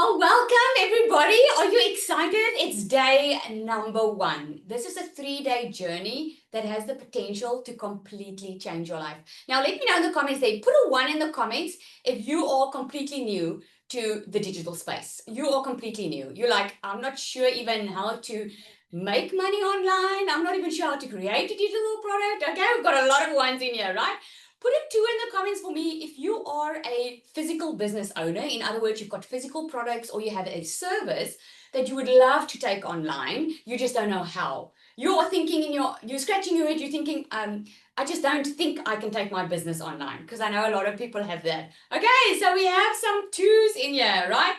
Oh, welcome everybody. Are you excited? It's day number 1. This is a 3-day journey that has the potential to completely change your life. Now, let me know in the comments there. Put a 1 in the comments if you are completely new to the digital space. You are completely new. You're like, I'm not sure even how to make money online. I'm not even sure how to create a digital product. Okay, we've got a lot of ones in here, right? Put a 2 in the comments for me if you are a physical business owner. In other words, you've got physical products or you have a service that you would love to take online. You just don't know how. You're thinking you're scratching your head, you're thinking, I just don't think I can take my business online, because I know a lot of people have that. Okay, so we have some 2s in here, right?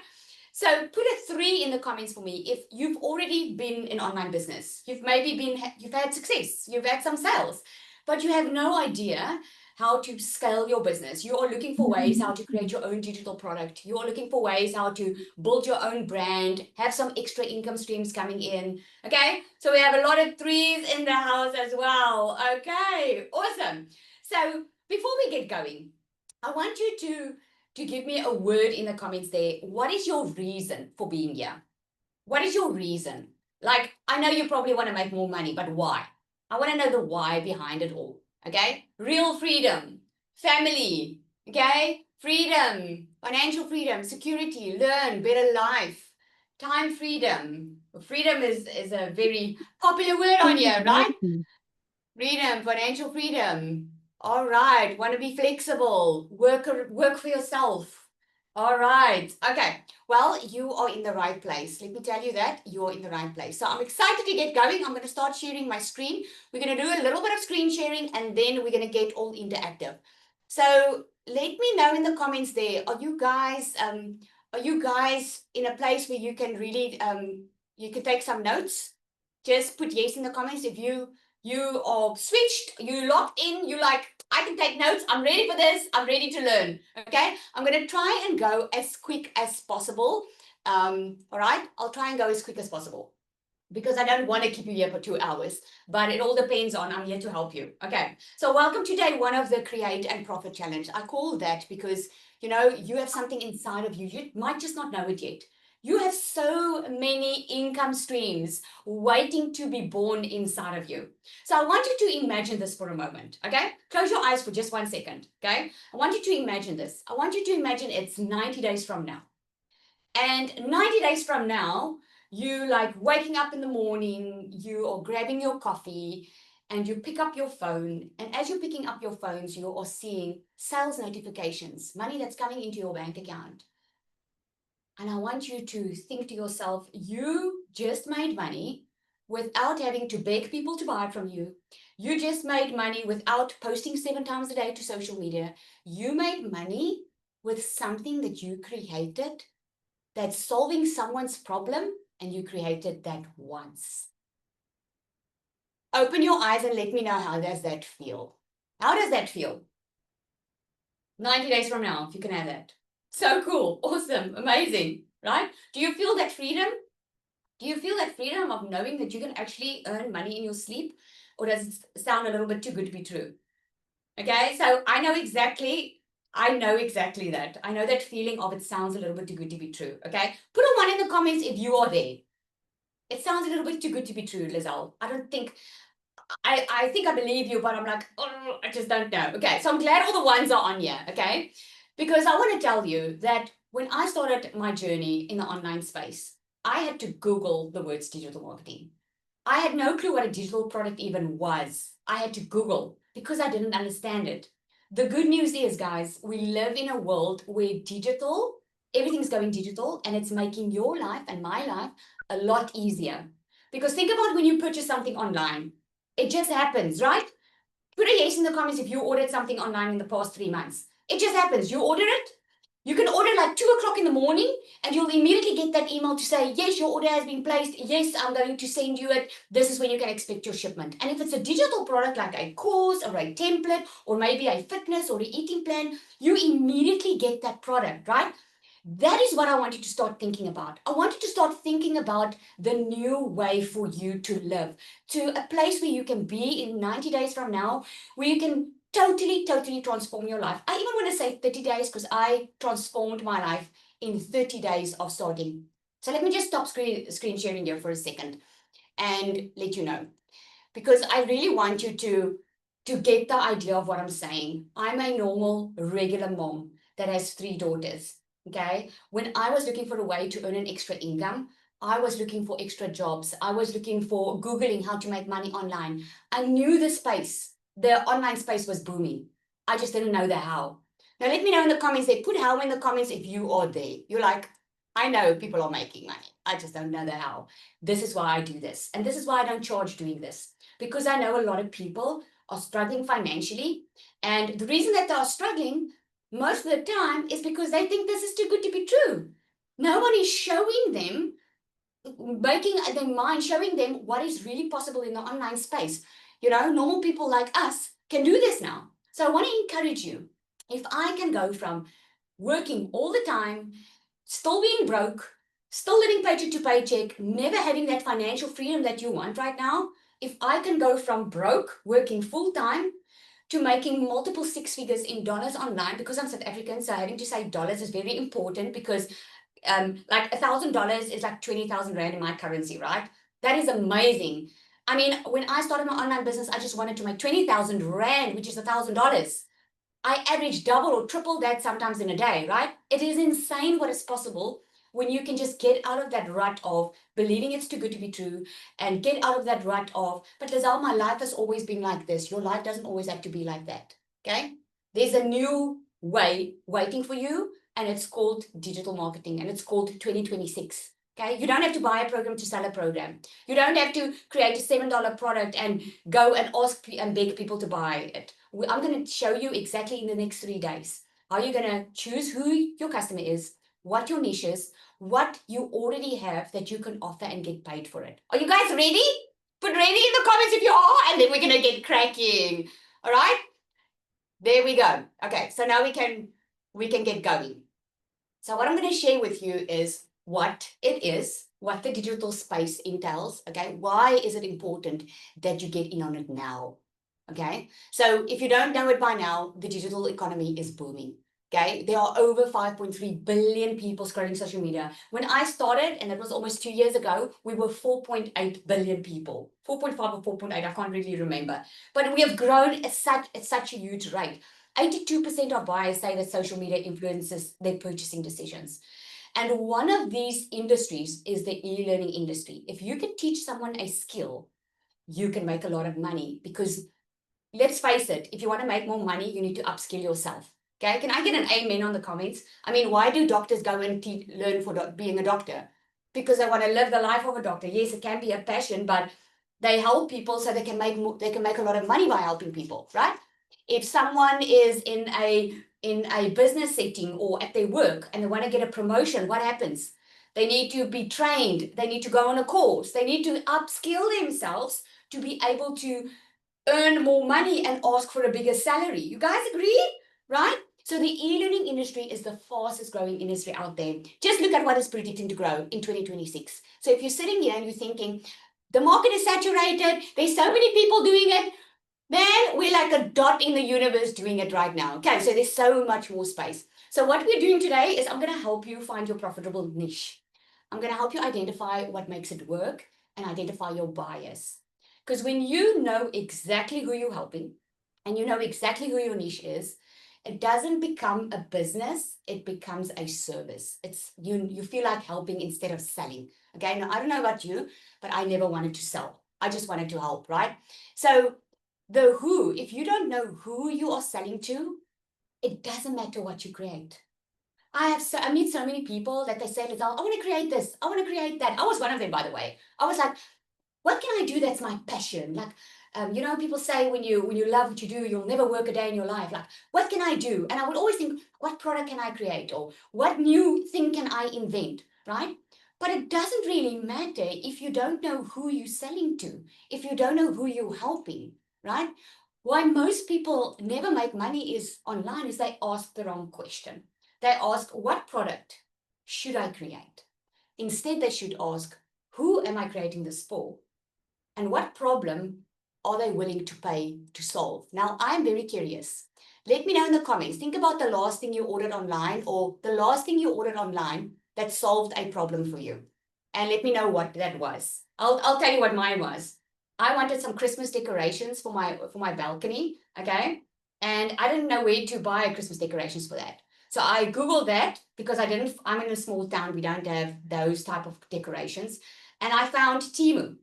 So put a 3 in the comments for me if you've already been in online business. You've had success, you've had some sales, but you have no idea how to scale your business. You are looking for ways how to create your own digital product. You are looking for ways how to build your own brand, have some extra income streams coming in. Okay, so we have a lot of 3s in the house as well. Okay, awesome. So before we get going, I want you to give me a word in the comments there. What is your reason for being here? What is your reason? Like, I know you probably want to make more money, but why? I want to know the why behind it all. Okay? Real freedom, family, okay? Freedom, financial freedom, security, learn, better life, time freedom. Freedom is a very popular word on here, right? Freedom, financial freedom. All right. Want to be flexible. Work for yourself. All right. Okay. Well, you are in the right place. Let me tell you that you're in the right place. So I'm excited to get going. I'm going to start sharing my screen. We're going to do a little bit of screen sharing and then we're going to get all interactive. So let me know in the comments there. Are you guys in a place where you can really you can take some notes? Just put yes in the comments if you are switched, you locked in, you like, I can take notes, I'm ready for this, I'm ready to learn. Okay, I'm going to try and go as quick as possible. All right, I'll try and go as quick as possible because I don't want to keep you here for 2 hours, but it all depends on, I'm here to help you. Okay, so welcome to day 1 of the Create and Profit Challenge. I call that because, you have something inside of you. You might just not know it yet. You have so many income streams waiting to be born inside of you. So I want you to imagine this for a moment, okay? Close your eyes for just 1 second, okay? I want you to imagine this. I want you to imagine it's 90 days from now. And 90 days from now, you like waking up in the morning, you are grabbing your coffee and you pick up your phone. And as you're picking up your phones, you are seeing sales notifications, money that's coming into your bank account. And I want you to think to yourself, you just made money without having to beg people to buy from you. You just made money without posting 7 times a day to social media. You made money with something that you created that's solving someone's problem, and you created that once. Open your eyes and let me know, how does that feel? How does that feel? 90 days from now, if you can have that. So cool, awesome, amazing, right? Do you feel that freedom? Do you feel that freedom of knowing that you can actually earn money in your sleep? Or does it sound a little bit too good to be true? Okay, so I know exactly that. I know that feeling of it sounds a little bit too good to be true. Okay, put a 1 in the comments if you are there. It sounds a little bit too good to be true, Lizelle. I think I believe you, but I'm like, oh, I just don't know. Okay, so I'm glad all the 1s are on here, okay? Because I want to tell you that when I started my journey in the online space, I had to Google the words digital marketing. I had no clue what a digital product even was. I had to Google because I didn't understand it. The good news is, guys, we live in a world where everything's going digital, and it's making your life and my life a lot easier. Because think about when you purchase something online. It just happens, right? Put a yes in the comments if you ordered something online in the past 3 months. It just happens. You order it. You can order like 2 o'clock in the morning and you'll immediately get that email to say, yes, your order has been placed. Yes, I'm going to send you it. This is when you can expect your shipment. And if it's a digital product like a course or a template or maybe a fitness or an eating plan, you immediately get that product, right? That is what I want you to start thinking about. I want you to start thinking about the new way for you to live, to a place where you can be in 90 days from now, where you can totally transform your life. I even want to say 30 days because I transformed my life in 30 days of starting. So let me just stop screen sharing here for a second and let you know, because I really want you to get the idea of what I'm saying. I'm a normal, regular mom that has 3 daughters, okay? When I was looking for a way to earn an extra income, I was looking for extra jobs. I was looking for Googling how to make money online. I knew the online space was booming. I just didn't know the how. Now, let me know in the comments. Put how in the comments if you are there. You're like, I know people are making money. I just don't know the how. This is why I do this. And this is why I don't charge doing this. Because I know a lot of people are struggling financially. And the reason that they are struggling most of the time is because they think this is too good to be true. No one is showing them, making their mind, showing them what is really possible in the online space. Normal people like us can do this now. So I want to encourage you. If I can go from working all the time, still being broke, still living paycheck to paycheck, never having that financial freedom that you want right now, if I can go from broke, working full time, to making multiple 6 figures in dollars online, because I'm South African, so having to say dollars is very important, because like $1,000 is like 20,000 Rand in my currency, right? That is amazing. I mean, when I started my online business, I just wanted to make 20,000 Rand, which is $1,000. I average double or triple that sometimes in a day, right? It is insane what is possible when you can just get out of that rut of believing it's too good to be true, and get out of that rut of, but Lizelle, my life has always been like this. Your life doesn't always have to be like that, okay? There's a new way waiting for you, and it's called digital marketing, and it's called 2026. Okay, you don't have to buy a program to sell a program. You don't have to create a $7 product and go and ask and beg people to buy it. I'm going to show you exactly in the next 3 days how you're going to choose who your customer is, what your niche is, what you already have that you can offer and get paid for it. Are you guys ready? Put ready in the comments if you are, and then we're going to get cracking. All right? There we go. Okay, so now we can get going. So what I'm going to share with you is what it is, what the digital space entails, okay? Why is it important that you get in on it now, okay? So if you don't know it by now, the digital economy is booming, okay? There are over 5.3 billion people scrolling social media. When I started, and it was almost 2 years ago, we were 4.8 billion people. 4.5 or 4.8, I can't really remember. But we have grown at such a huge rate. 82% of buyers say that social media influences their purchasing decisions. And one of these industries is the e-learning industry. If you can teach someone a skill, you can make a lot of money, because let's face it, if you want to make more money, you need to upskill yourself. Okay, can I get an amen on the comments? I mean, why do doctors go and learn for being a doctor? Because they want to live the life of a doctor. Yes, it can be a passion, but they help people so they can make a lot of money by helping people, right? If someone is in a business setting or at their work and they want to get a promotion, what happens? They need to be trained. They need to go on a course. They need to upskill themselves to be able to earn more money and ask for a bigger salary. You guys agree, right? So the e-learning industry is the fastest growing industry out there. Just look at what is predicting to grow in 2026. So if you're sitting here and you're thinking, the market is saturated, there's so many people doing it, man, we're like a dot in the universe doing it right now. Okay, so there's so much more space. So what we're doing today is I'm going to help you find your profitable niche. I'm going to help you identify what makes it work and identify your bias. Because when you know exactly who you're helping and you know exactly who your niche is, it doesn't become a business, it becomes a service. It's you feel like helping instead of selling. Okay, now I don't know about you, but I never wanted to sell. I just wanted to help, right? So the who, if you don't know who you are selling to, it doesn't matter what you create. I meet so many people that they say, I want to create this, I want to create that. I was one of them, by the way. I was like, what can I do that's my passion? Like, people say when you love what you do, you'll never work a day in your life. Like, what can I do? And I would always think, what product can I create? Or what new thing can I invent, right? But it doesn't really matter if you don't know who you're selling to, if you don't know who you're helping, right? Why most people never make money is online is they ask the wrong question. They ask, what product should I create? Instead, they should ask, who am I creating this for? And what problem are they willing to pay to solve? Now, I'm very curious. Let me know in the comments. Think about the last thing you ordered online or the last thing you ordered online that solved a problem for you. And let me know what that was. I'll tell you what mine was. I wanted some Christmas decorations for my balcony, okay? And I didn't know where to buy Christmas decorations for that. So I Googled that because I'm in a small town, we don't have those type of decorations. And I found Temu.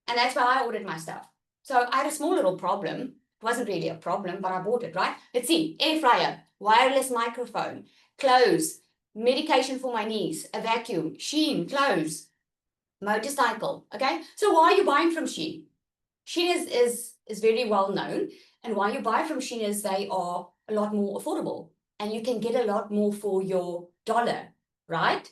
And that's where I ordered my stuff. So I had a small little problem. It wasn't really a problem, but I bought it, right? Let's see, air fryer, wireless microphone, clothes, medication for my niece, a vacuum, Shein, clothes, motorcycle, okay? So why are you buying from Shein? Shein is very well known. And why you buy from Shein is they are a lot more affordable. And you can get a lot more for your dollar, right?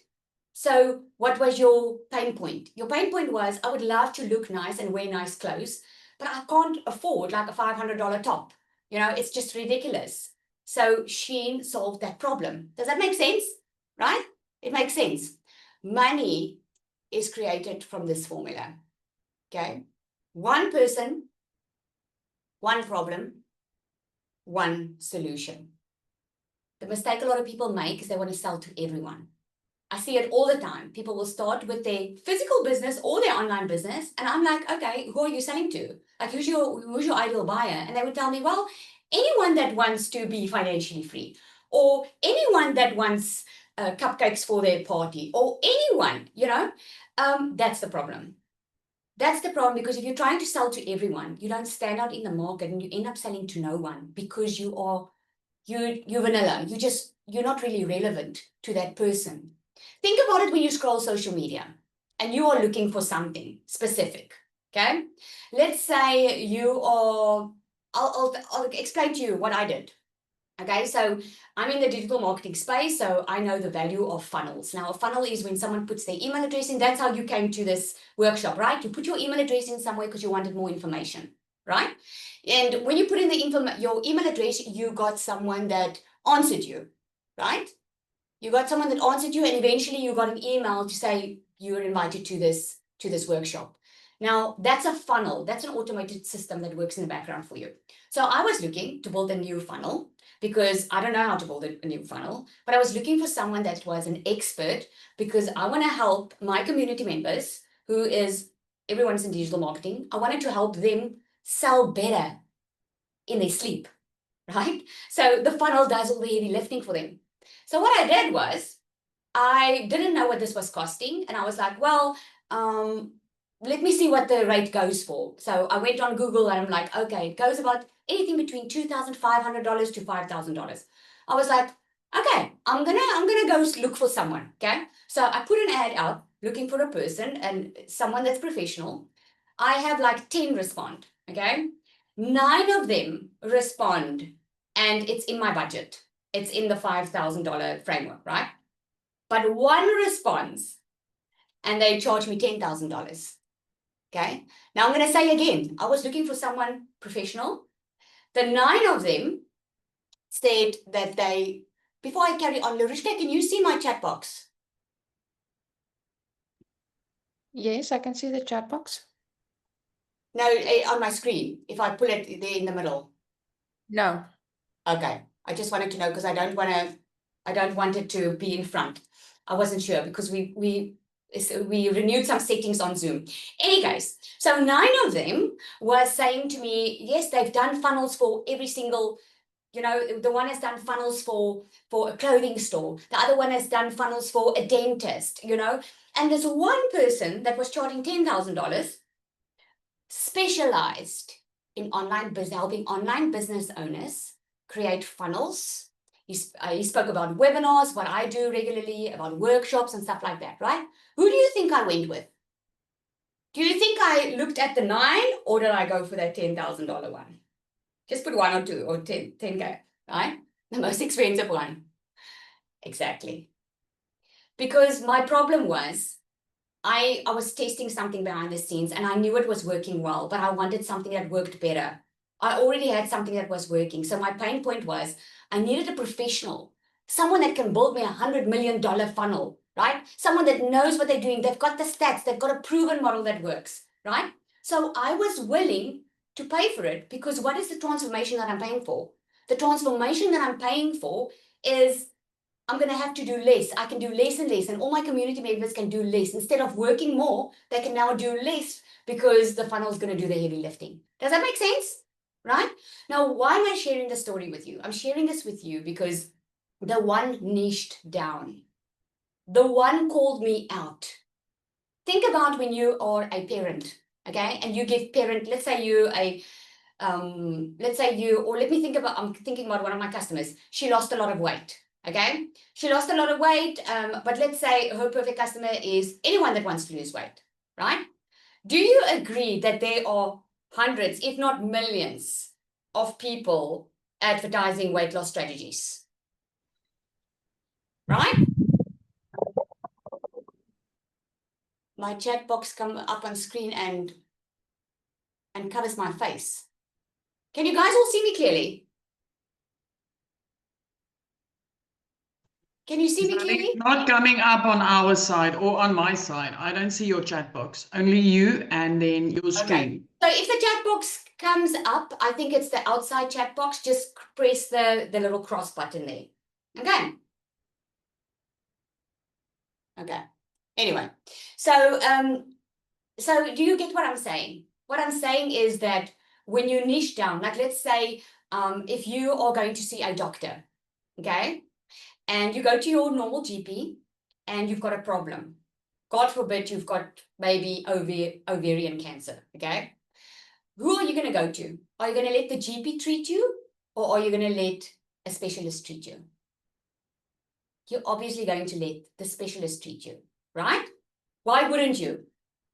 So what was your pain point? Your pain point was, I would love to look nice and wear nice clothes, but I can't afford like a $500 top. You know, it's just ridiculous. So Shein solved that problem. Does that make sense? Right? It makes sense. Money is created from this formula. Okay? One person, one problem, one solution. The mistake a lot of people make is they want to sell to everyone. I see it all the time. People will start with their physical business or their online business. And I'm like, okay, who are you selling to? Like, who's your ideal buyer? And they would tell me, well, anyone that wants to be financially free, or anyone that wants cupcakes for their party, or anyone, that's the problem. That's the problem, because if you're trying to sell to everyone, you don't stand out in the market and you end up selling to no one because you're vanilla. You're not really relevant to that person. Think about it when you scroll social media and you are looking for something specific, okay? Let's say you are, I'll explain to you what I did. Okay, so I'm in the digital marketing space, so I know the value of funnels. Now, a funnel is when someone puts their email address in. That's how you came to this workshop, right? You put your email address in somewhere because you wanted more information, right? And when you put in your email address, you got someone that answered you, right? You got someone that answered you, and eventually you got an email to say you were invited to this workshop. Now, that's a funnel. That's an automated system that works in the background for you. So I was looking to build a new funnel because I don't know how to build a new funnel, but I was looking for someone that was an expert because I want to help my community members, everyone's in digital marketing. I wanted to help them sell better in their sleep, right? So the funnel does all the heavy lifting for them. So what I did was, I didn't know what this was costing. And I was like, well, let me see what the rate goes for. So I went on Google and I'm like, okay, it goes about anything between $2,500 to $5,000. I was like, okay, I'm gonna go look for someone. Okay. So I put an ad out looking for a person and someone that's professional. I have like 10 respond. Okay. 9 of them respond and it's in my budget. It's in the $5,000 framework, right? But one responds and they charge me $10,000. Okay. Now I'm going to say again, I was looking for someone professional. The 9 of them said that before I carry on, Larishka, can you see my chat box? Yes, I can see the chat box. No, on my screen, if I pull it there in the middle. No. Okay. I just wanted to know because I don't want it to be in front. I wasn't sure because we renewed some settings on Zoom. Anyways, so 9 of them were saying to me, yes, they've done funnels for every single, the one has done funnels for a clothing store. The other one has done funnels for a dentist, And there's one person that was charging $10,000, specialized in helping online business owners create funnels. He spoke about webinars, what I do regularly, about workshops and stuff like that, right? Who do you think I went with? Do you think I looked at the 9 or did I go for that $10,000 one? Just put 1 or 2 or 10K, right? The most expensive one. Exactly. Because my problem was, I was testing something behind the scenes and I knew it was working well, but I wanted something that worked better. I already had something that was working. So my pain point was I needed a professional, someone that can build me $100 million funnel, right? Someone that knows what they're doing. They've got the stats. They've got a proven model that works, right? So I was willing to pay for it because what is the transformation that I'm paying for? The transformation that I'm paying for is I'm going to have to do less. I can do less and less, and all my community members can do less. Instead of working more, they can now do less because the funnel is going to do the heavy lifting. Does that make sense? Right? Now, why am I sharing this story with you? I'm sharing this with you because the one niched down, the one called me out. Think about when you are a parent, okay? And you give parent, let's say you a or let me think about, I'm thinking about one of my customers. She lost a lot of weight, okay? She lost a lot of weight, but let's say her perfect customer is anyone that wants to lose weight, right? Do you agree that there are hundreds, if not millions, of people advertising weight loss strategies, right? My chat box comes up on screen and covers my face. Can you guys all see me clearly? Can you see me clearly? It's not coming up on our side or on my side. I don't see your chat box. Only you and then your screen. So if the chat box comes up, I think it's the outside chat box. Just press the little cross button there. Okay. Okay. Anyway, so so do you get what I'm saying? What I'm saying is that when you niche down, like let's say if you are going to see a doctor, okay, and you go to your normal GP and you've got a problem. God forbid you've got maybe ovarian cancer, okay? Who are you going to go to? Are you going to let the GP treat you, or are you going to let a specialist treat you? You're obviously going to let the specialist treat you, right? Why wouldn't you?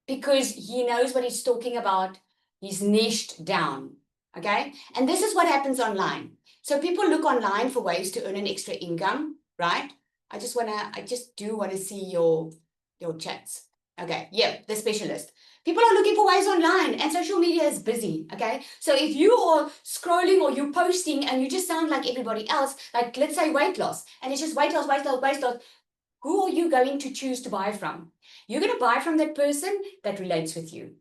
Because he knows what he's talking about. He's niched down, okay? And this is what happens online. So people look online for ways to earn an extra income, right? I just do want to see your chats. Okay, yeah, the specialist. People are looking for ways online, and social media is busy, okay? So if you are scrolling or you're posting and you just sound like everybody else, like let's say weight loss, and it's just weight loss, weight loss, weight loss, who are you going to choose to buy from? You're going to buy from that person that relates with you.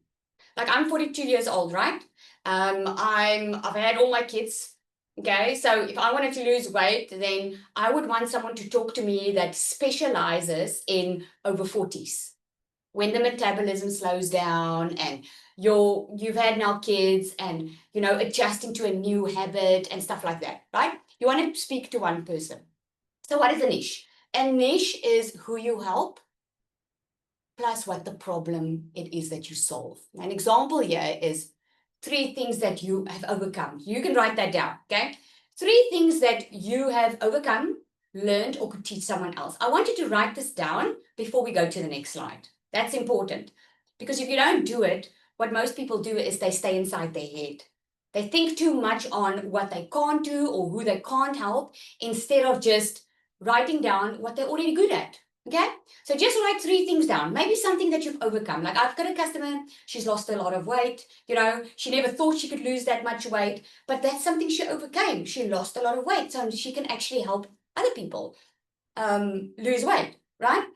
Like I'm 42 years old, right? I've had all my kids. Okay, so if I wanted to lose weight, then I would want someone to talk to me that specializes in over 40s, when the metabolism slows down and you've had now kids and adjusting to a new habit and stuff like that, right? You want to speak to one person. So what is a niche? A niche is who you help plus what the problem it is that you solve. An example here is 3 things that you have overcome. You can write that down, okay? 3 things that you have overcome, learned, or could teach someone else. I want you to write this down before we go to the next slide. That's important, because if you don't do it, what most people do is they stay inside their head. They think too much on what they can't do or who they can't help, instead of just writing down what they're already good at. Okay, so just write 3 things down. Maybe something that you've overcome. Like I've got a customer, she's lost a lot of weight. She never thought she could lose that much weight, but that's something she overcame. She lost a lot of weight, so she can actually help other people lose weight, right?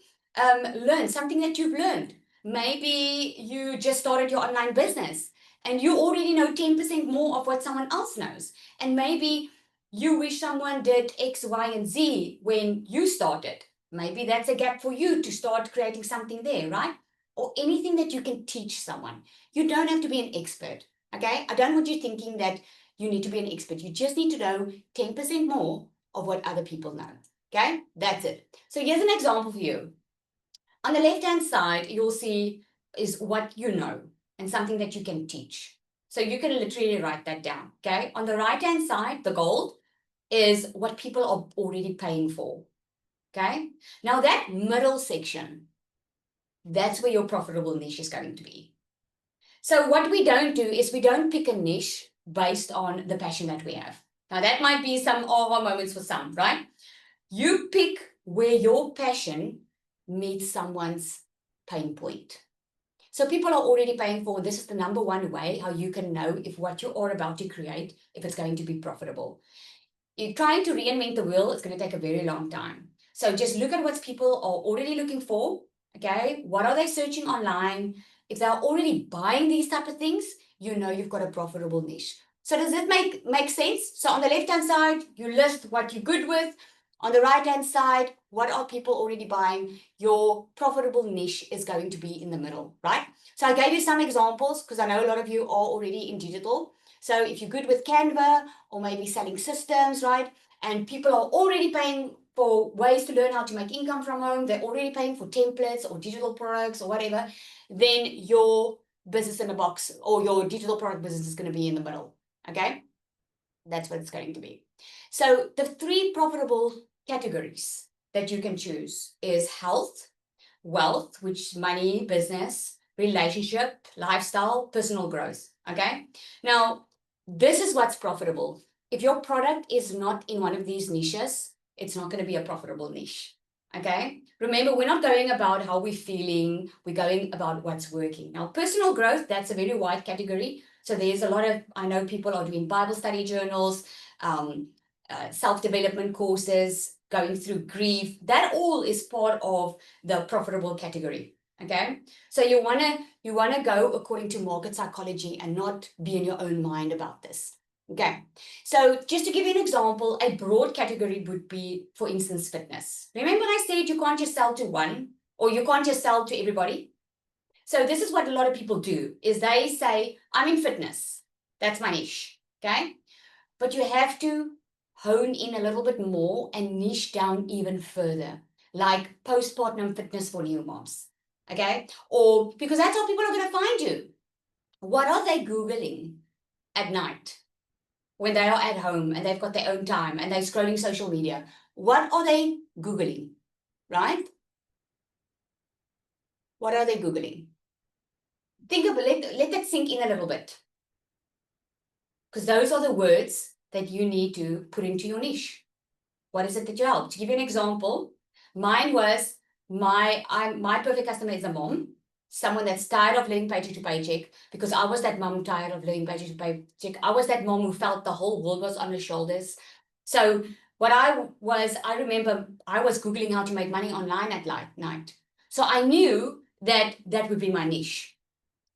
Learn something that you've learned. Maybe you just started your online business and you already know 10% more of what someone else knows. And maybe you wish someone did X, Y, and Z when you started. Maybe that's a gap for you to start creating something there, right? Or anything that you can teach someone. You don't have to be an expert, okay? I don't want you thinking that you need to be an expert. You just need to know 10% more of what other people know, okay? That's it. So here's an example for you. On the left-hand side, you'll see is what you know and something that you can teach. So you can literally write that down, okay? On the right-hand side, the gold is what people are already paying for. Okay, now that middle section, that's where your profitable niche is going to be. So what we don't do is we don't pick a niche based on the passion that we have. Now that might be some aha moments for some, right? You pick where your passion meets someone's pain point. So people are already paying for, this is the number one way how you can know if what you are about to create, if it's going to be profitable. You're trying to reinvent the wheel, it's going to take a very long time. So just look at what people are already looking for, okay? What are they searching online? If they're already buying these type of things, you know you've got a profitable niche. So does it make sense? So on the left-hand side, you list what you're good with. On the right-hand side, what are people already buying? Your profitable niche is going to be in the middle, right? So I gave you some examples because I know a lot of you are already in digital. So if you're good with Canva or maybe selling systems, right? And people are already paying for ways to learn how to make income from home. They're already paying for templates or digital products or whatever. Then your business in a box or your digital product business is going to be in the middle. Okay, that's what it's going to be. So the 3 profitable categories that you can choose is health, wealth, which is money, business, relationship, lifestyle, personal growth. Okay, now this is what's profitable. If your product is not in one of these niches, it's not going to be a profitable niche. Okay, remember, we're not going about how we're feeling, we're going about what's working. Now, personal growth, that's a very wide category. So there's a lot of, I know people are doing Bible study journals, self-development courses, going through grief. That all is part of the profitable category. Okay, so you wanna go according to market psychology and not be in your own mind about this. Okay, so just to give you an example, a broad category would be, for instance, fitness. Remember I said you can't just sell to one, or you can't just sell to everybody? So this is what a lot of people do, is they say, I'm in fitness. That's my niche, okay? But you have to hone in a little bit more and niche down even further, like postpartum fitness for new moms, okay? Or because that's how people are going to find you. What are they Googling at night when they are at home and they've got their own time and they're scrolling social media? What are they Googling, right? What are they Googling? Think of it, let that sink in a little bit. Because those are the words that you need to put into your niche. What is it that you help? To give you an example, mine was my perfect customer is a mom, someone that's tired of living paycheck to paycheck, because I was that mom tired of living paycheck to paycheck. I was that mom who felt the whole world was on her shoulders. So what I remember I was Googling how to make money online at night. So I knew that that would be my niche.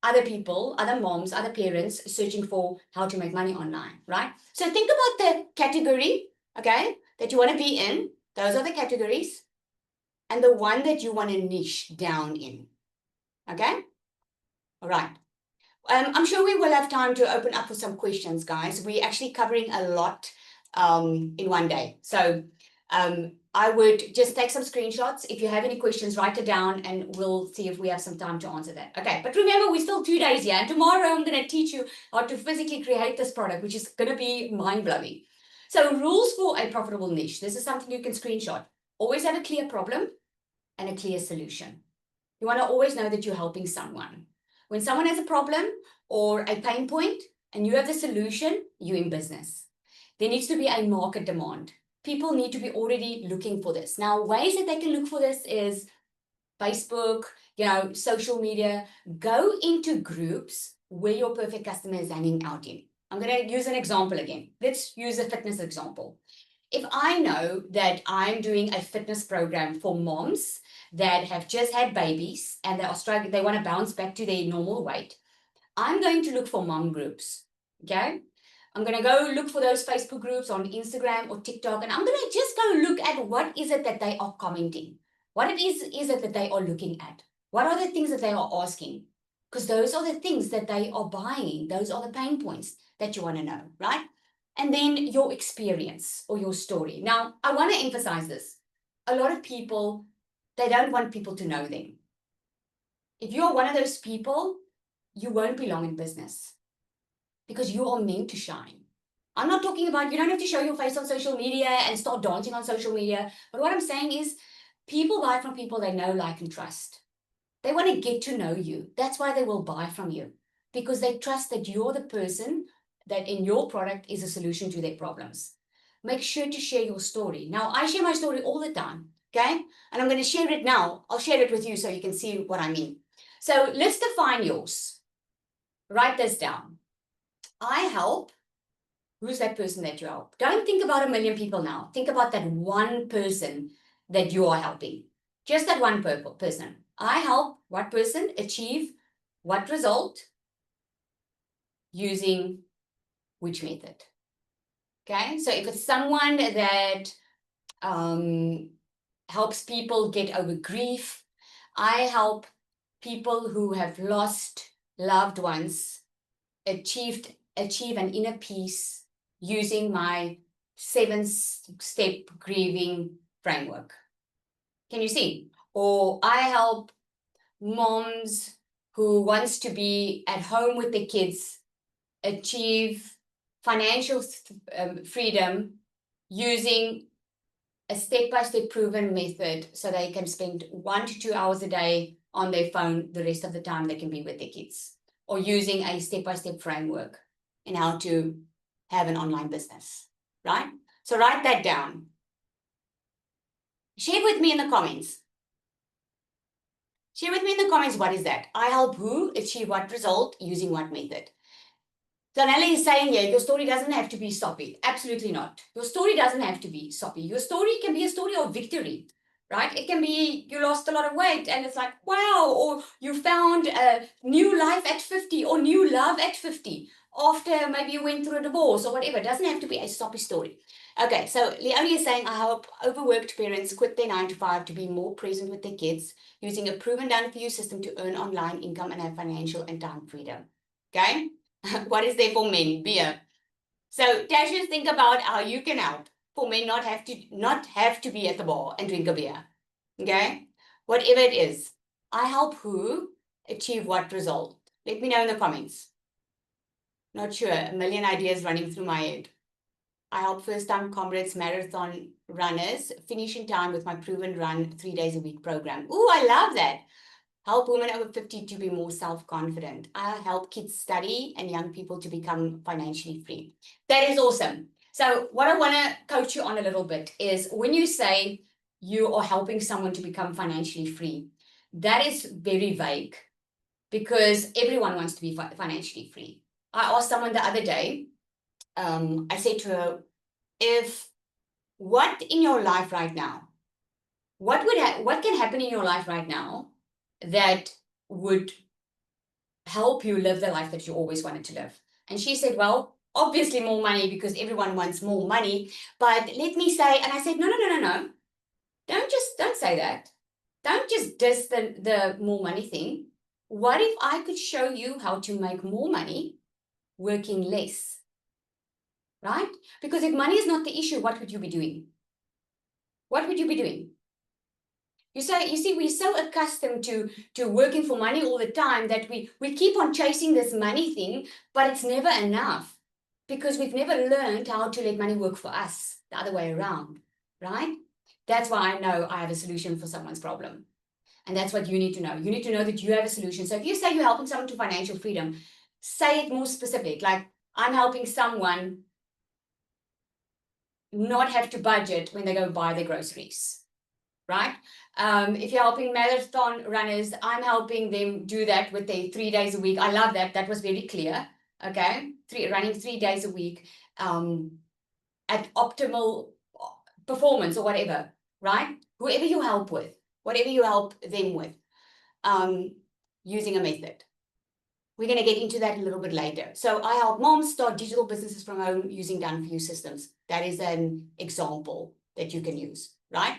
Other people, other moms, other parents searching for how to make money online, right? So think about the category, okay, that you want to be in. Those are the categories. And the one that you want to niche down in, okay? All right. I'm sure we will have time to open up for some questions, guys. We're actually covering a lot in one day. So I would just take some screenshots. If you have any questions, write it down and we'll see if we have some time to answer that. Okay, but remember, we're still 2 days here. And tomorrow I'm going to teach you how to physically create this product, which is going to be mind-blowing. So rules for a profitable niche. This is something you can screenshot. Always have a clear problem and a clear solution. You want to always know that you're helping someone. When someone has a problem or a pain point and you have the solution, you're in business. There needs to be a market demand. People need to be already looking for this. Now, ways that they can look for this is Facebook, social media. Go into groups where your perfect customer is hanging out in. I'm going to use an example again. Let's use a fitness example. If I know that I'm doing a fitness program for moms that have just had babies and they are struggling, they want to bounce back to their normal weight, I'm going to look for mom groups, okay? I'm going to go look for those Facebook groups on Instagram or TikTok, and I'm going to just go look at what is it that they are commenting. What is it that they are looking at? What are the things that they are asking? Because those are the things that they are buying. Those are the pain points that you want to know, right? And then your experience or your story. Now, I want to emphasize this. A lot of people, they don't want people to know them. If you're one of those people, you won't belong in business because you are meant to shine. I'm not talking about, you don't have to show your face on social media and start dancing on social media. But what I'm saying is people buy from people they know, like, and trust. They want to get to know you. That's why they will buy from you, because they trust that you're the person that in your product is a solution to their problems. Make sure to share your story. Now, I share my story all the time, okay? And I'm going to share it now. I'll share it with you so you can see what I mean. So let's define yours. Write this down. I help. Who's that person that you help? Don't think about 1 million people now. Think about that one person that you are helping. Just that one person. I help what person achieve what result using which method. Okay, so if it's someone that helps people get over grief, I help people who have lost loved ones achieve an inner peace using my 7-step grieving framework. Can you see? Or I help moms who wants to be at home with their kids achieve financial freedom using a step-by-step proven method so they can spend 1 to 2 hours a day on their phone. The rest of the time they can be with their kids, or using a step-by-step framework in how to have an online business, right? So write that down. Share with me in the comments. Share with me in the comments, what is that? I help who achieve what result using what method? Danella is saying here, your story doesn't have to be soppy. Absolutely not. Your story doesn't have to be soppy. Your story can be a story of victory, right? It can be you lost a lot of weight and it's like, wow, or you found a new life at 50 or new love at 50 after maybe you went through a divorce or whatever. It doesn't have to be a soppy story. Okay, so Leonie is saying, I help overworked parents quit their 9 to 5 to be more present with their kids using a proven done-for-you system to earn online income and have financial and time freedom. Okay? What is there for men? Beer. So Tasha, think about how you can help for men not have to be at the bar and drink a beer. Okay? Whatever it is. I help who achieve what result? Let me know in the comments. Not sure. A million ideas running through my head. I help first-time comrades, marathon runners finish in time with my proven run 3 days a week program. Ooh, I love that. Help women over 50 to be more self-confident. I help kids study and young people to become financially free. That is awesome. So what I want to coach you on a little bit is when you say you are helping someone to become financially free, that is very vague because everyone wants to be financially free. I asked someone the other day, I said to her, what in your life right now, what can happen in your life right now that would help you live the life that you always wanted to live? And she said, well, obviously more money because everyone wants more money. But let me say, and I said, no. Don't say that. Don't just diss the more money thing. What if I could show you how to make more money working less? Right? Because if money is not the issue, what would you be doing? What would you be doing? You see, we're so accustomed to working for money all the time that we keep on chasing this money thing, but it's never enough because we've never learned how to let money work for us the other way around, right? That's why I know I have a solution for someone's problem. And that's what you need to know. You need to know that you have a solution. So if you say you're helping someone to financial freedom, say it more specific. Like, I'm helping someone not have to budget when they go buy their groceries, right? If you're helping marathon runners, I'm helping them do that with their 3 days a week. I love that. That was very clear. Okay, running 3 days a week at optimal performance or whatever, right? Whoever you help with, whatever you help them with, using a method. We're going to get into that a little bit later. So I help moms start digital businesses from home using done-for-you systems. That is an example that you can use, right?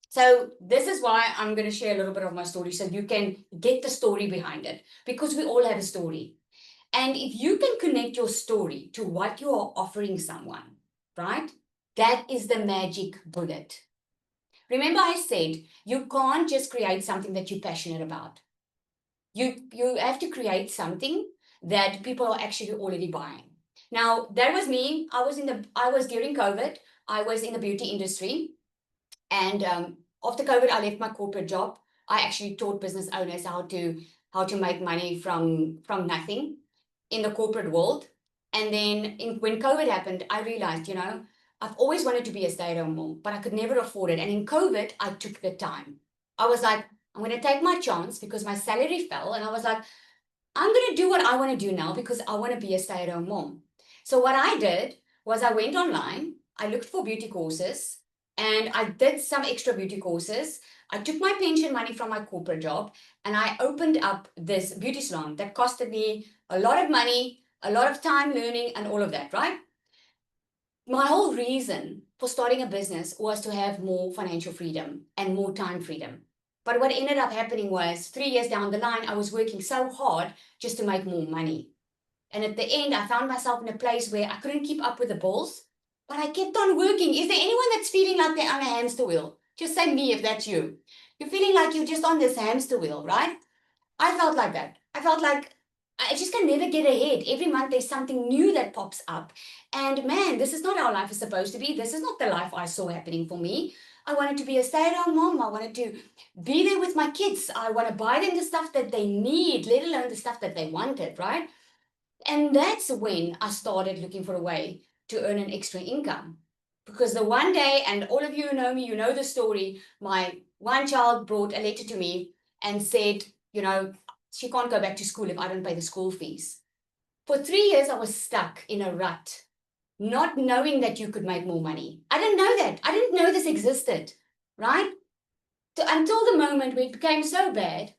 So this is why I'm going to share a little bit of my story so you can get the story behind it, because we all have a story. And if you can connect your story to what you are offering someone, right? That is the magic bullet. Remember I said, you can't just create something that you're passionate about. You have to create something that people are actually already buying. Now, that was me. I was during COVID, I was in the beauty industry. And after COVID, I left my corporate job. I actually taught business owners how to make money from nothing in the corporate world. And then when COVID happened, I realized, I've always wanted to be a stay-at-home mom, but I could never afford it. And in COVID, I took the time. I was like, I'm going to take my chance because my salary fell. And I was like, I'm going to do what I want to do now because I want to be a stay-at-home mom. So what I did was I went online, I looked for beauty courses, and I did some extra beauty courses. I took my pension money from my corporate job and I opened up this beauty salon that costed me a lot of money, a lot of time learning and all of that, right? My whole reason for starting a business was to have more financial freedom and more time freedom. But what ended up happening was 3 years down the line, I was working so hard just to make more money. And at the end, I found myself in a place where I couldn't keep up with the bills, but I kept on working. Is there anyone that's feeling like they're on a hamster wheel? Just say me if that's you. You're feeling like you're just on this hamster wheel, right? I felt like that. I felt like I just can never get ahead. Every month there's something new that pops up. And man, this is not how life is supposed to be. This is not the life I saw happening for me. I wanted to be a stay-at-home mom. I wanted to be there with my kids. I want to buy them the stuff that they need, let alone the stuff that they wanted, right? And that's when I started looking for a way to earn an extra income. Because the one day, and all of you who know me, you know the story, my one child brought a letter to me and said, you know, she can't go back to school if I don't pay the school fees. For 3 years, I was stuck in a rut, not knowing that you could make more money. I didn't know that. I didn't know this existed, right? Until the moment where it became so bad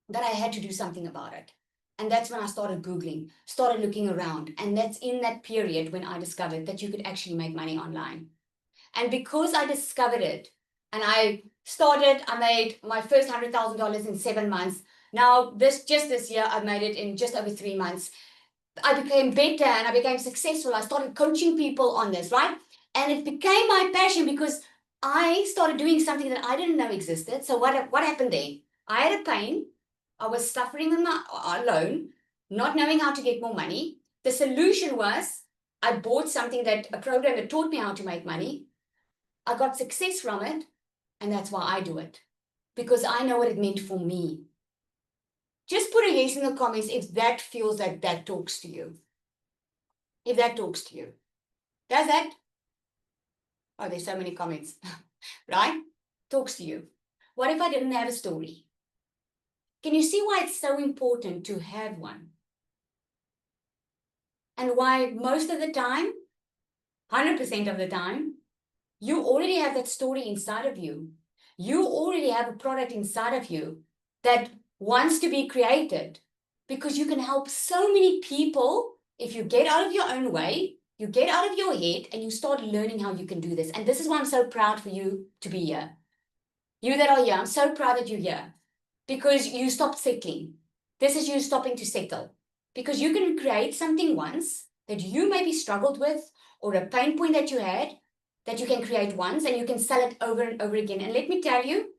that I had to do something about it. And that's when I started Googling, started looking around. And that's in that period when I discovered that you could actually make money online. And because I discovered it, and I made my first $100,000 in 7 months. Now, this year, I made it in just over 3 months. I became better and I became successful. I started coaching people on this, right? And it became my passion because I started doing something that I didn't know existed. So what happened there? I had a pain. I was suffering alone, not knowing how to get more money. The solution was I bought a program that taught me how to make money. I got success from it, and that's why I do it, because I know what it meant for me. Just put a yes in the comments if that feels like that talks to you. If that talks to you. Does that? Oh, there's so many comments, right? Talks to you. What if I didn't have a story? Can you see why it's so important to have one? And why most of the time, 100% of the time, you already have that story inside of you. You already have a product inside of you that wants to be created, because you can help so many people if you get out of your own way, you get out of your head, and you start learning how you can do this. And this is why I'm so proud for you to be here. You that are here, I'm so proud that you're here, because you stopped settling. This is you stopping to settle, because you can create something once that you maybe struggled with, or a pain point that you had, that you can create once and you can sell it over and over again. And let me tell you,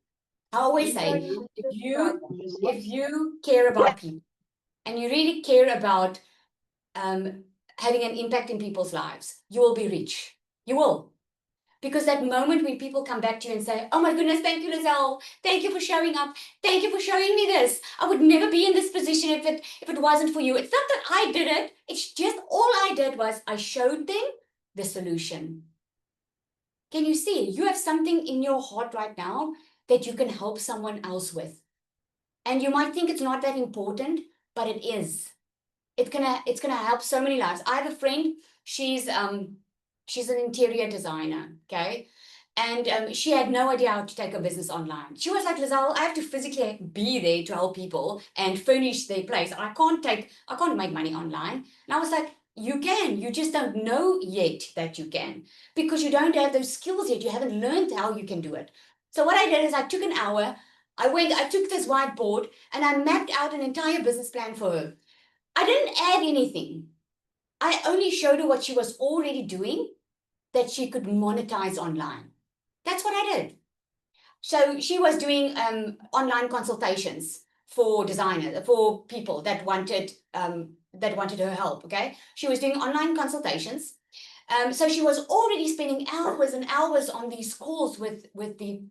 I always say, if you care about people and you really care about having an impact in people's lives, you will be rich. You will. Because that moment when people come back to you and say, oh my goodness, thank you, Lizelle. Thank you for showing up. Thank you for showing me this. I would never be in this position if it wasn't for you. It's not that I did it. It's just all I did was I showed them the solution. Can you see? You have something in your heart right now that you can help someone else with. And you might think it's not that important, but it is. It's gonna help so many lives. I have a friend, she's an interior designer, okay? And she had no idea how to take her business online. She was like, Lizelle, I have to physically be there to help people and furnish their place. I can't make money online. And I was like, you can, you just don't know yet that you can, because you don't have those skills yet. You haven't learned how you can do it. So what I did is I took an hour, I took this whiteboard and I mapped out an entire business plan for her. I didn't add anything. I only showed her what she was already doing that she could monetize online. That's what I did. So she was doing online consultations for designers, for people that wanted her help, okay? She was doing online consultations. So she was already spending hours and hours on these calls with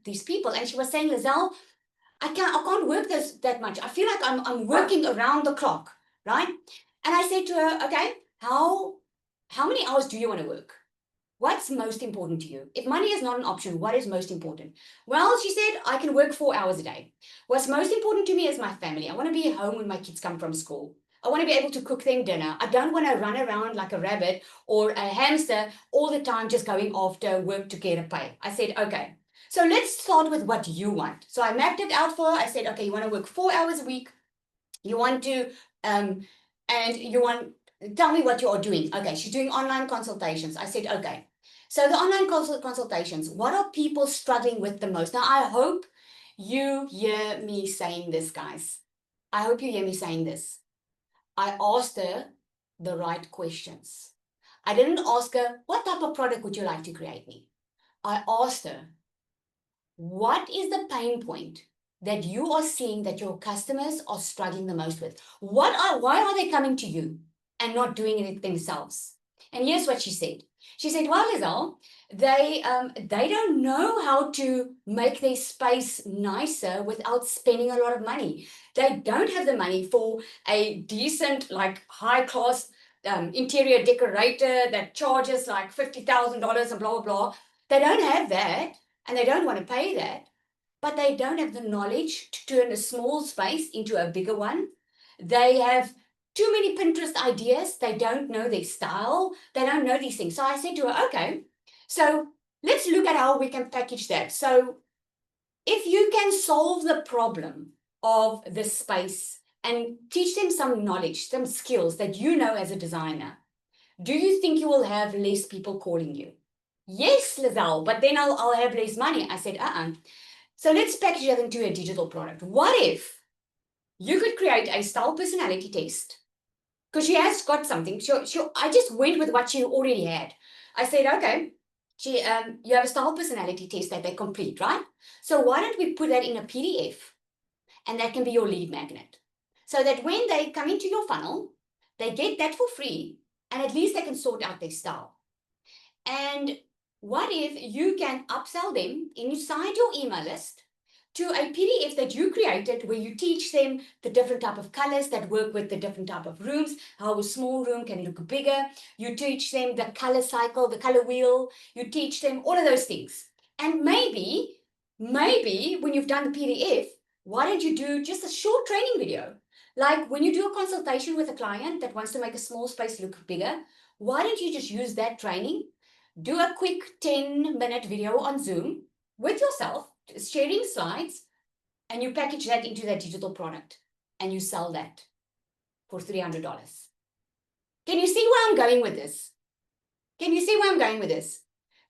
these people. And she was saying, Lizelle, I can't work that much. I feel like I'm working around the clock, right? And I said to her, okay, how many hours do you want to work? What's most important to you? If money is not an option, what is most important? Well, she said, I can work 4 hours a day. What's most important to me is my family. I want to be home when my kids come from school. I want to be able to cook them dinner. I don't want to run around like a rabbit or a hamster all the time just going after work to get a pay. I said, okay, so let's start with what you want. So I mapped it out for her. I said, okay, you want to work 4 hours a week. You want to, and you want tell me what you are doing. Okay, she's doing online consultations. I said, okay. So the online consultations, what are people struggling with the most? Now, I hope you hear me saying this, guys. I hope you hear me saying this. I asked her the right questions. I didn't ask her, what type of product would you like to create me? I asked her, what is the pain point that you are seeing that your customers are struggling the most with? Why are they coming to you and not doing it themselves? And here's what she said. She said, well, Lizelle, they don't know how to make their space nicer without spending a lot of money. They don't have the money for a decent, like high-class interior decorator that charges like $50,000 and blah, blah, blah. They don't have that. And they don't want to pay that, but they don't have the knowledge to turn a small space into a bigger one. They have too many Pinterest ideas. They don't know their style. They don't know these things. So I said to her, okay, so let's look at how we can package that. So if you can solve the problem of the space and teach them some knowledge, some skills that you know as a designer, do you think you will have less people calling you? Yes, Lizelle, but then I'll have less money. I said, So let's package that into a digital product. What if you could create a style personality test? Because she has got something. I just went with what she already had. I said, okay, you have a style personality test that they complete, right? So why don't we put that in a PDF? And that can be your lead magnet. So that when they come into your funnel, they get that for free, and at least they can sort out their style. And what if you can upsell them inside your email list to a PDF that you created where you teach them the different type of colors that work with the different type of rooms, how a small room can look bigger. You teach them the color cycle, the color wheel. You teach them all of those things. And maybe when you've done the PDF, why don't you do just a short training video? Like when you do a consultation with a client that wants to make a small space look bigger, why don't you just use that training? Do a quick 10-minute video on Zoom with yourself, sharing slides, and you package that into that digital product and you sell that for $300. Can you see where I'm going with this? Can you see where I'm going with this?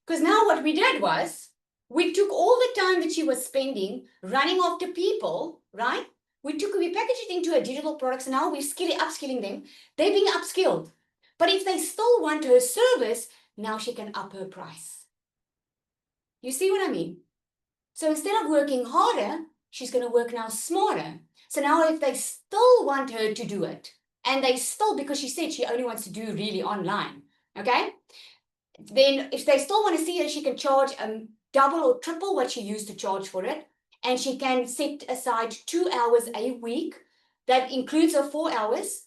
Because now what we did was we took all the time that she was spending running after people, right? We packaged it into a digital product. So now we're upskilling them. They're being upskilled. But if they still want her service, now she can up her price. You see what I mean? So instead of working harder, she's going to work now smarter. So now if they still want her to do it, and they still, because she said she only wants to do really online, okay? Then if they still want to see her, she can charge double or triple what she used to charge for it. And she can set aside 2 hours a week. That includes her 4 hours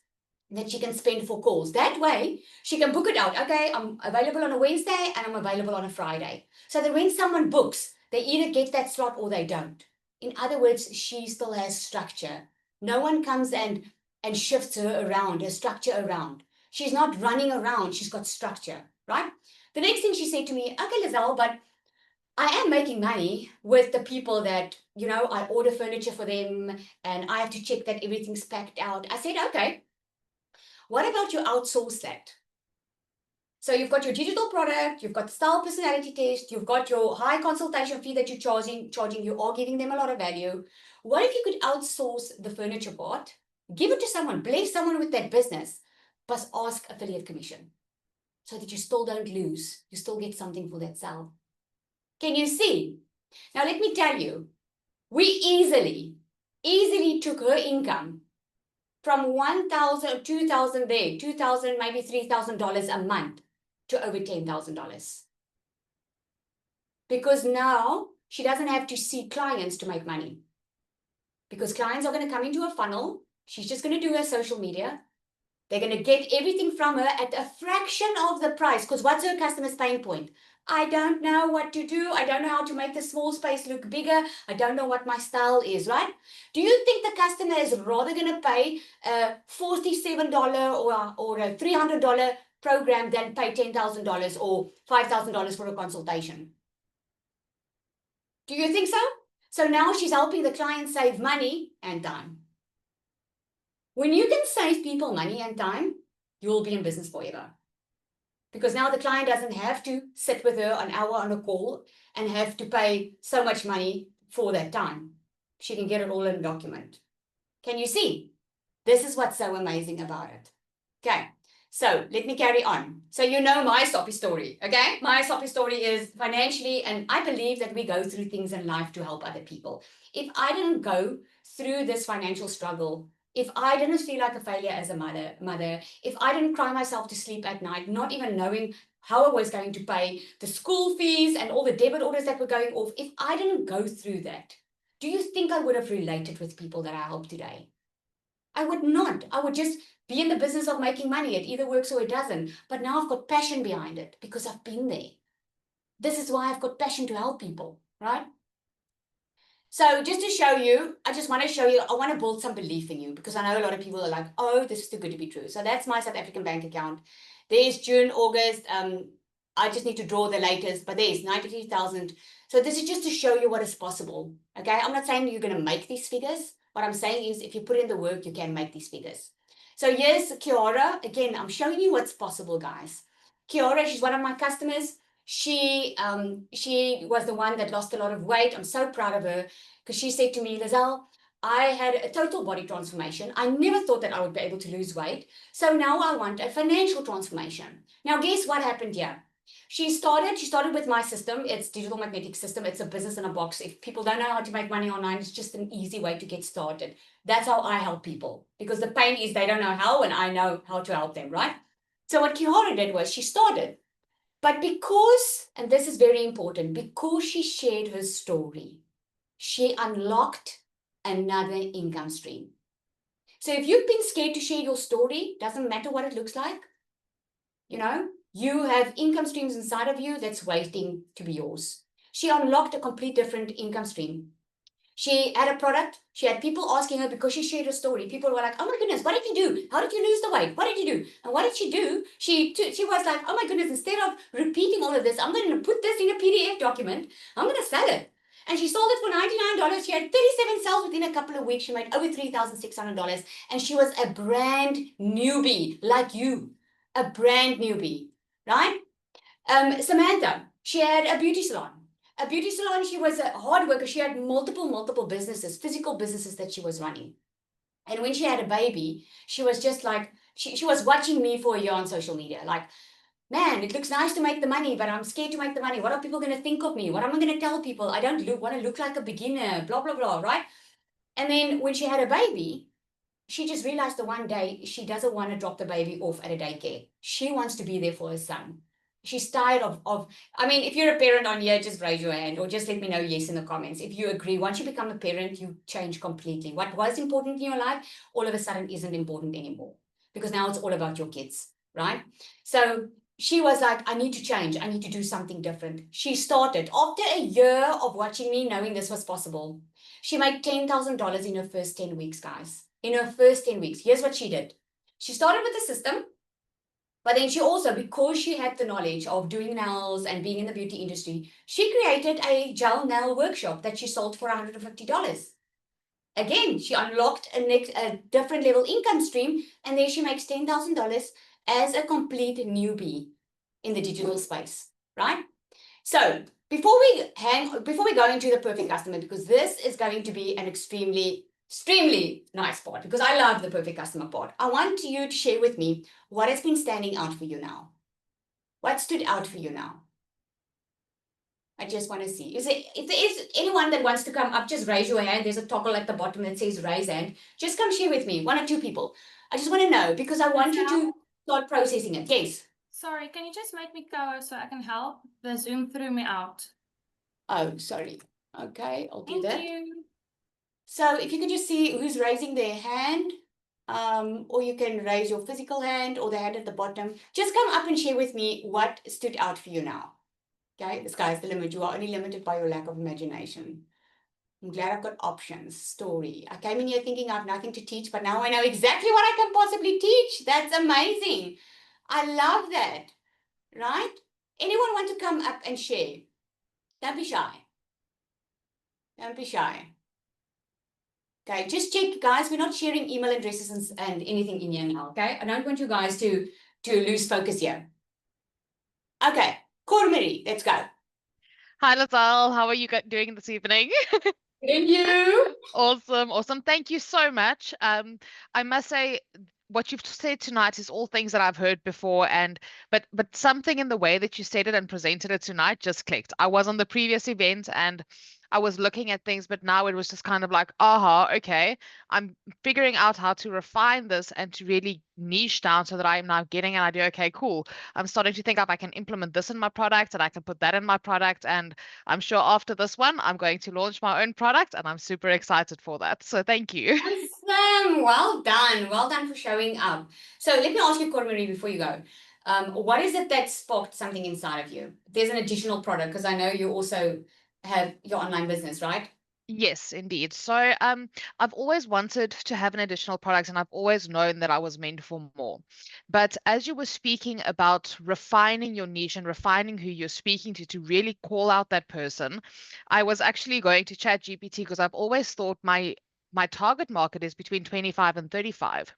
that she can spend for calls. That way, she can book it out. Okay, I'm available on a Wednesday and I'm available on a Friday. So that when someone books, they either get that slot or they don't. In other words, she still has structure. No one comes and shifts her around, her structure around. She's not running around. She's got structure, right? The next thing she said to me, okay, Lizelle, but I am making money with the people that, I order furniture for them and I have to check that everything's packed out. I said, okay, what about you outsource that? So you've got your digital product, you've got the style personality test, you've got your high consultation fee that you're charging, you are giving them a lot of value. What if you could outsource the furniture part, give it to someone, bless someone with that business, but ask affiliate commission so that you still don't lose, you still get something for that sale. Can you see? Now let me tell you, we easily took her income from 1,000, 2,000 there, 2,000, maybe $3,000 a month to over $10,000. Because now she doesn't have to see clients to make money. Because clients are going to come into a funnel. She's just going to do her social media. They're going to get everything from her at a fraction of the price. Because what's her customer's pain point? I don't know what to do. I don't know how to make the small space look bigger. I don't know what my style is, right? Do you think the customer is rather going to pay a $47 or a $300 program than pay $10,000 or $5,000 for a consultation? Do you think so? So now she's helping the client save money and time. When you can save people money and time, you will be in business forever. Because now the client doesn't have to sit with her an hour on a call and have to pay so much money for that time. She can get it all in a document. Can you see? This is what's so amazing about it. Okay, so let me carry on. So you know my soppy story, okay? My soppy story is financially, and I believe that we go through things in life to help other people. If I didn't go through this financial struggle, if I didn't feel like a failure as a mother, if I didn't cry myself to sleep at night, not even knowing how I was going to pay the school fees and all the debit orders that were going off, if I didn't go through that, do you think I would have related with people that I help today? I would not. I would just be in the business of making money. It either works or it doesn't. But now I've got passion behind it because I've been there. This is why I've got passion to help people, right? So just to show you, I just want to show you, I want to build some belief in you because I know a lot of people are like, oh, this is too good to be true. So that's my South African bank account. There's June, August. I just need to draw the latest, but there's 93,000. So this is just to show you what is possible. Okay, I'm not saying you're going to make these figures. What I'm saying is if you put in the work, you can make these figures. So here's Kiara. Again, I'm showing you what's possible, guys. Kiara, she's one of my customers. She was the one that lost a lot of weight. I'm so proud of her because she said to me, Lizelle, I had a total body transformation. I never thought that I would be able to lose weight. So now I want a financial transformation. Now, guess what happened here? She started with my system. It's digital magnetic system. It's a business in a box. If people don't know how to make money online, it's just an easy way to get started. That's how I help people because the pain is they don't know how and I know how to help them, right? So what Kiara did was she started. But because, and this is very important, because she shared her story, she unlocked another income stream. So if you've been scared to share your story, doesn't matter what it looks like, you know, you have income streams inside of you that's waiting to be yours. She unlocked a complete different income stream. She had a product. She had people asking her because she shared her story. People were like, oh my goodness, what did you do? How did you lose the weight? What did you do? And what did she do? She was like, oh my goodness, instead of repeating all of this, I'm going to put this in a PDF document. I'm going to sell it. And she sold it for $99. She had 37 sales within a couple of weeks. She made over $3,600. And she was a brand newbie like you, a brand newbie, right? Samantha, she had a beauty salon. She was a hard worker. She had multiple businesses, physical businesses that she was running. And when she had a baby, she was just like, she was watching me for a year on social media. Like, man, it looks nice to make the money, but I'm scared to make the money. What are people going to think of me? What am I going to tell people? I don't want to look like a beginner, blah, blah, blah, right? And then when she had a baby, she just realized the one day she doesn't want to drop the baby off at a daycare. She wants to be there for her son. She's tired of, I mean, if you're a parent on here, just raise your hand or just let me know yes in the comments. If you agree, once you become a parent, you change completely. What was important in your life, all of a sudden isn't important anymore because now it's all about your kids, right? So she was like, I need to change. I need to do something different. She started after a year of watching me, knowing this was possible. She made $10,000 in her first 10 weeks, guys. In her first 10 weeks. Here's what she did. She started with the system. But then she also, because she had the knowledge of doing nails and being in the beauty industry, she created a gel nail workshop that she sold for $150. Again, she unlocked a different level income stream, and there she makes $10,000 as a complete newbie in the digital space, right? So before we go into the perfect customer, because this is going to be an extremely nice part because I love the perfect customer part. I want you to share with me what has been standing out for you now. What stood out for you now? I just want to see. If there is anyone that wants to come up, just raise your hand. There's a toggle at the bottom that says raise hand. Just come share with me, 1 or 2 people. I just want to know because I want you to start processing it. Yes. Sorry, can you just make me go so I can help? The Zoom threw me out. Oh, sorry. Okay, I'll do that. Thank you. So if you can just see who's raising their hand, or you can raise your physical hand or the hand at the bottom. Just come up and share with me what stood out for you now. Okay, the sky's the limit. You are only limited by your lack of imagination. I'm glad I've got options, story. I came in here thinking I have nothing to teach, but now I know exactly what I can possibly teach. That's amazing. I love that, right? Anyone want to come up and share? Don't be shy. Don't be shy. Okay, just check, guys. We're not sharing email addresses and anything in here now. Okay, I don't want you guys to lose focus here. Okay, Cormarie, let's go. Hi, Lizelle. How are you doing this evening? Thank you. Awesome, awesome. Thank you so much. I must say, what you've said tonight is all things that I've heard before, but something in the way that you said it and presented it tonight just clicked. I was on the previous event and I was looking at things, but now it was just kind of like, aha, okay. I'm figuring out how to refine this and to really niche down so that I am now getting an idea. Okay, cool. I'm starting to think if I can implement this in my product and I can put that in my product. And I'm sure after this one, I'm going to launch my own product and I'm super excited for that. So thank you. Awesome. Well done. Well done for showing up. So let me ask you, Cormarie, before you go. What is it that sparked something inside of you? There's an additional product because I know you also have your online business, right? Yes, indeed. So, I've always wanted to have an additional product and I've always known that I was meant for more. But as you were speaking about refining your niche and refining who you're speaking to really call out that person, I was actually going to ChatGPT because I've always thought my target market is between 25 and 35.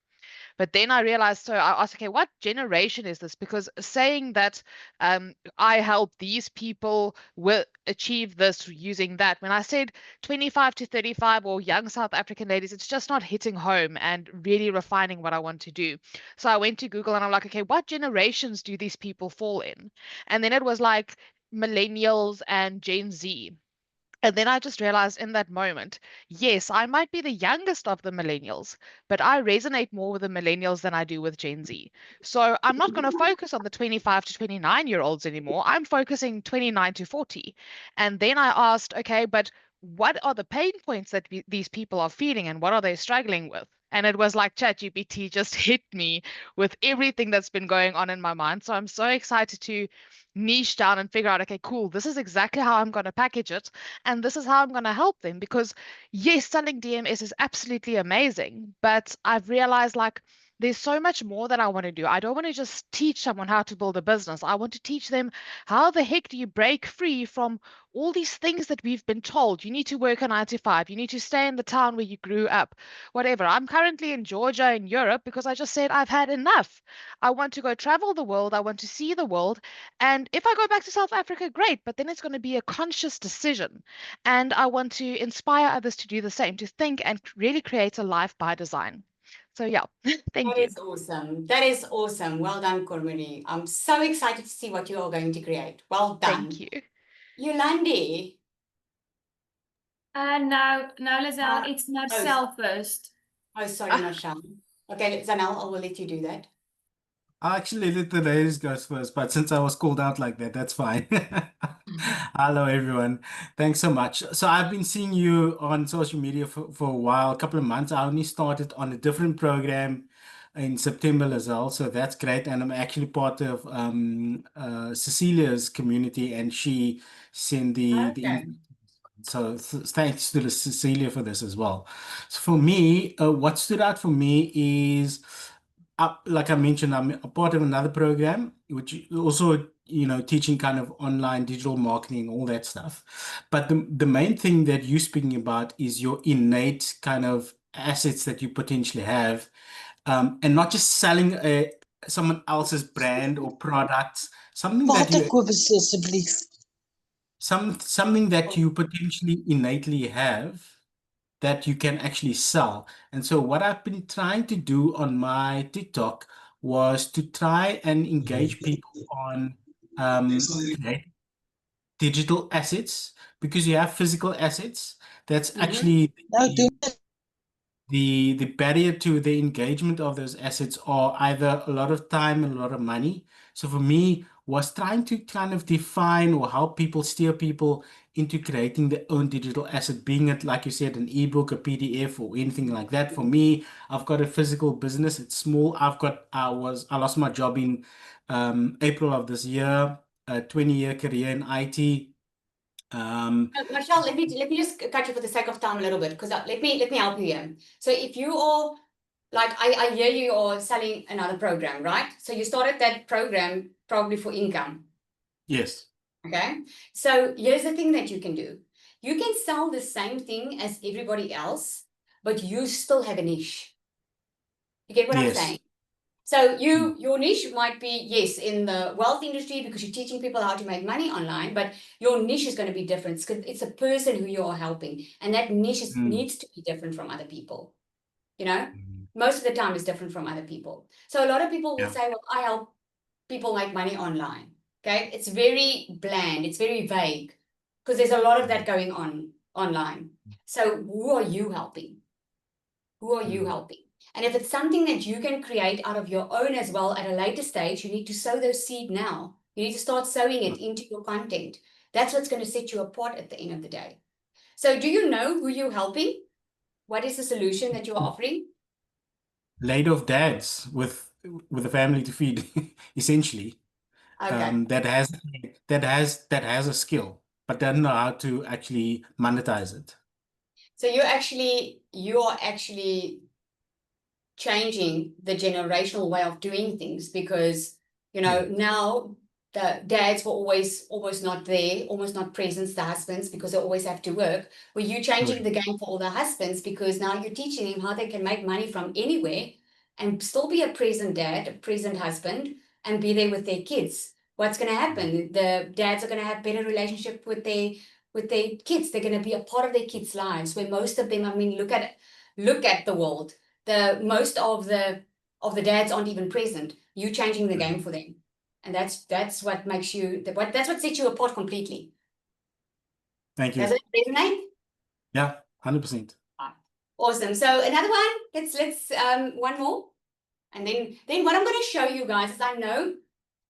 But then I realized, so I asked, okay, what generation is this? Because saying that I help these people will achieve this using that, when I said 25 to 35 or young South African ladies, it's just not hitting home and really refining what I want to do. So I went to Google and I'm like, okay, what generations do these people fall in? And then it was like millennials and Gen Z. And then I just realized in that moment, yes, I might be the youngest of the millennials, but I resonate more with the millennials than I do with Gen Z. So I'm not going to focus on the 25 to 29-year-olds anymore. I'm focusing 29 to 40. And then I asked, okay, but what are the pain points that these people are feeling and what are they struggling with? And it was like ChatGPT just hit me with everything that's been going on in my mind. So I'm so excited to niche down and figure out, okay, cool, this is exactly how I'm going to package it. And this is how I'm going to help them because, yes, selling DMS is absolutely amazing. But I've realized like there's so much more that I want to do. I don't want to just teach someone how to build a business. I want to teach them how the heck do you break free from all these things that we've been told. You need to work a 9 to 5. You need to stay in the town where you grew up, whatever. I'm currently in Georgia in Europe because I just said I've had enough. I want to go travel the world. I want to see the world. And if I go back to South Africa, great. But then it's going to be a conscious decision. And I want to inspire others to do the same, to think and really create a life by design. So yeah, thank That you. is awesome. That is awesome. Well done, Cormarie. I'm so excited to see what you are going to create. Well done. Thank you. Yolandi. No, Lizelle, it's Oh, Marcel first. oh, sorry, Marshall. Okay, Zanel, I will let you do that. I actually let the ladies go first, but since I was called out like that, that's fine. Hello, everyone. Thanks so much. So I've been seeing you on social media for a while, a couple of months. I only started on a different program in September as well, so that's great. And I'm actually part of Cecilia's community, and she sent Okay. so thanks to Cecilia for this as well. So for me, what stood out for me is, like I mentioned, I'm a part of another program, which also, teaching kind of online digital marketing, all that stuff. But the main thing that you're speaking about is your innate kind of assets that you potentially have, and not just selling someone else's brand or products, something that Water you koop asseblief. something that you potentially innately have that you can actually sell. And so what I've been trying to do on my TikTok was to try and engage people on create digital assets, because you have physical assets. That's actually Nou doen the barrier to the engagement of those assets are either a lot of time and a lot of money. So for me, was trying to kind of define or help people steer people into creating their own digital asset, being it, like you said, an ebook, a PDF, or anything like that. For me, I've got a physical business. It's small. I lost my job in April of this year, a 20-year career in IT. Marshall, let me just cut you for the sake of time a little bit, because let me help you here. So if you are like I hear you are selling another program, right? So you started that program probably for income. Yes. Okay. So here's the thing that you can do. You can sell the same thing as everybody else, but you still have a niche. You get what I'm Yes. saying? So your niche might be, yes, in the wealth industry because you're teaching people how to make money online, but your niche is going to be different. It's a person who you are helping, and that niche needs to be different from other people. You know, most of the time it's different from other people. So a lot of people will say, well, I help people make money online. Okay, it's very bland, it's very vague because there's a lot of that going on online. So who are you helping? Who are you helping? And if it's something that you can create out of your own as well at a later stage, you need to sow those seed now. You need to start sowing it into your content. That's what's going to set you apart at the end of the day. So do you know who you're helping? What is the solution that you're offering? Laid off dads with a family to feed, essentially. Okay. That has a skill, but doesn't know how to actually monetize it. So you're actually changing the generational way of doing things because, you know, now the dads were always almost not there, almost not present, the husbands, because they always have to work. Were you changing the game for all the husbands because now you're teaching them how they can make money from anywhere and still be a present dad, a present husband, and be there with their kids? What's going to happen? The dads are going to have better relationship with their kids. They're going to be a part of their kids' lives, where most of them, I mean, look at the world. Most of the dads aren't even present. You changing the game for them, and that's what makes you that's what sets you apart completely. Thank you. Does it resonate? Yeah, 100%. Awesome. So another one. Let's one more, and then what I'm going to show you guys is, I know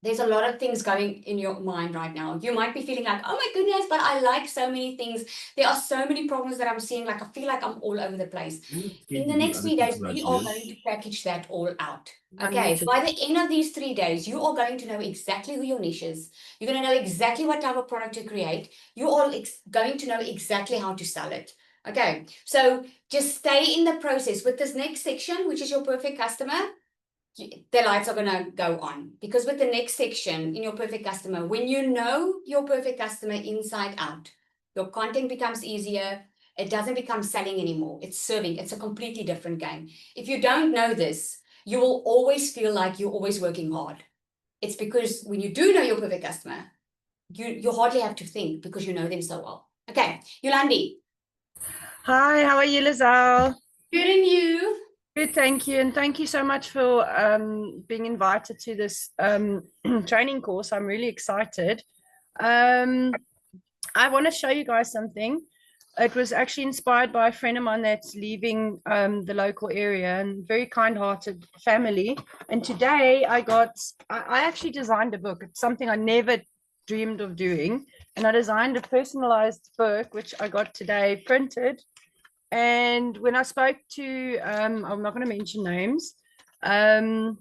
there's a lot of things going in your mind right now. You might be feeling like, oh my goodness, but I like so many things. There are so many problems that I'm seeing. Like, I feel like I'm all over the place. In the next 3 days, we are going to package that all out. Okay, by the end of these 3 days, you are going to know exactly who your niche is. You're going to know exactly what type of product to create. You are going to know exactly how to sell it. Okay, so just stay in the process with this next section, which is your perfect customer. The lights are going to go on, because with the next section in your perfect customer, when you know your perfect customer inside out, your content becomes easier. It doesn't become selling anymore. It's serving. It's a completely different game. If you don't know this, you will always feel like you're always working hard. It's because when you do know your perfect customer, you hardly have to think because you know them so well. Okay, Yolandi. Hi, how are you, Lizelle? Good, and you? Good, thank you. And thank you so much for being invited to this training course. I'm really excited. I want to show you guys something. It was actually inspired by a friend of mine that's leaving the local area, and very kind-hearted family. And today I actually designed a book. It's something I never dreamed of doing. And I designed a personalized book, which I got today printed. And when I spoke to, I'm not going to mention names, and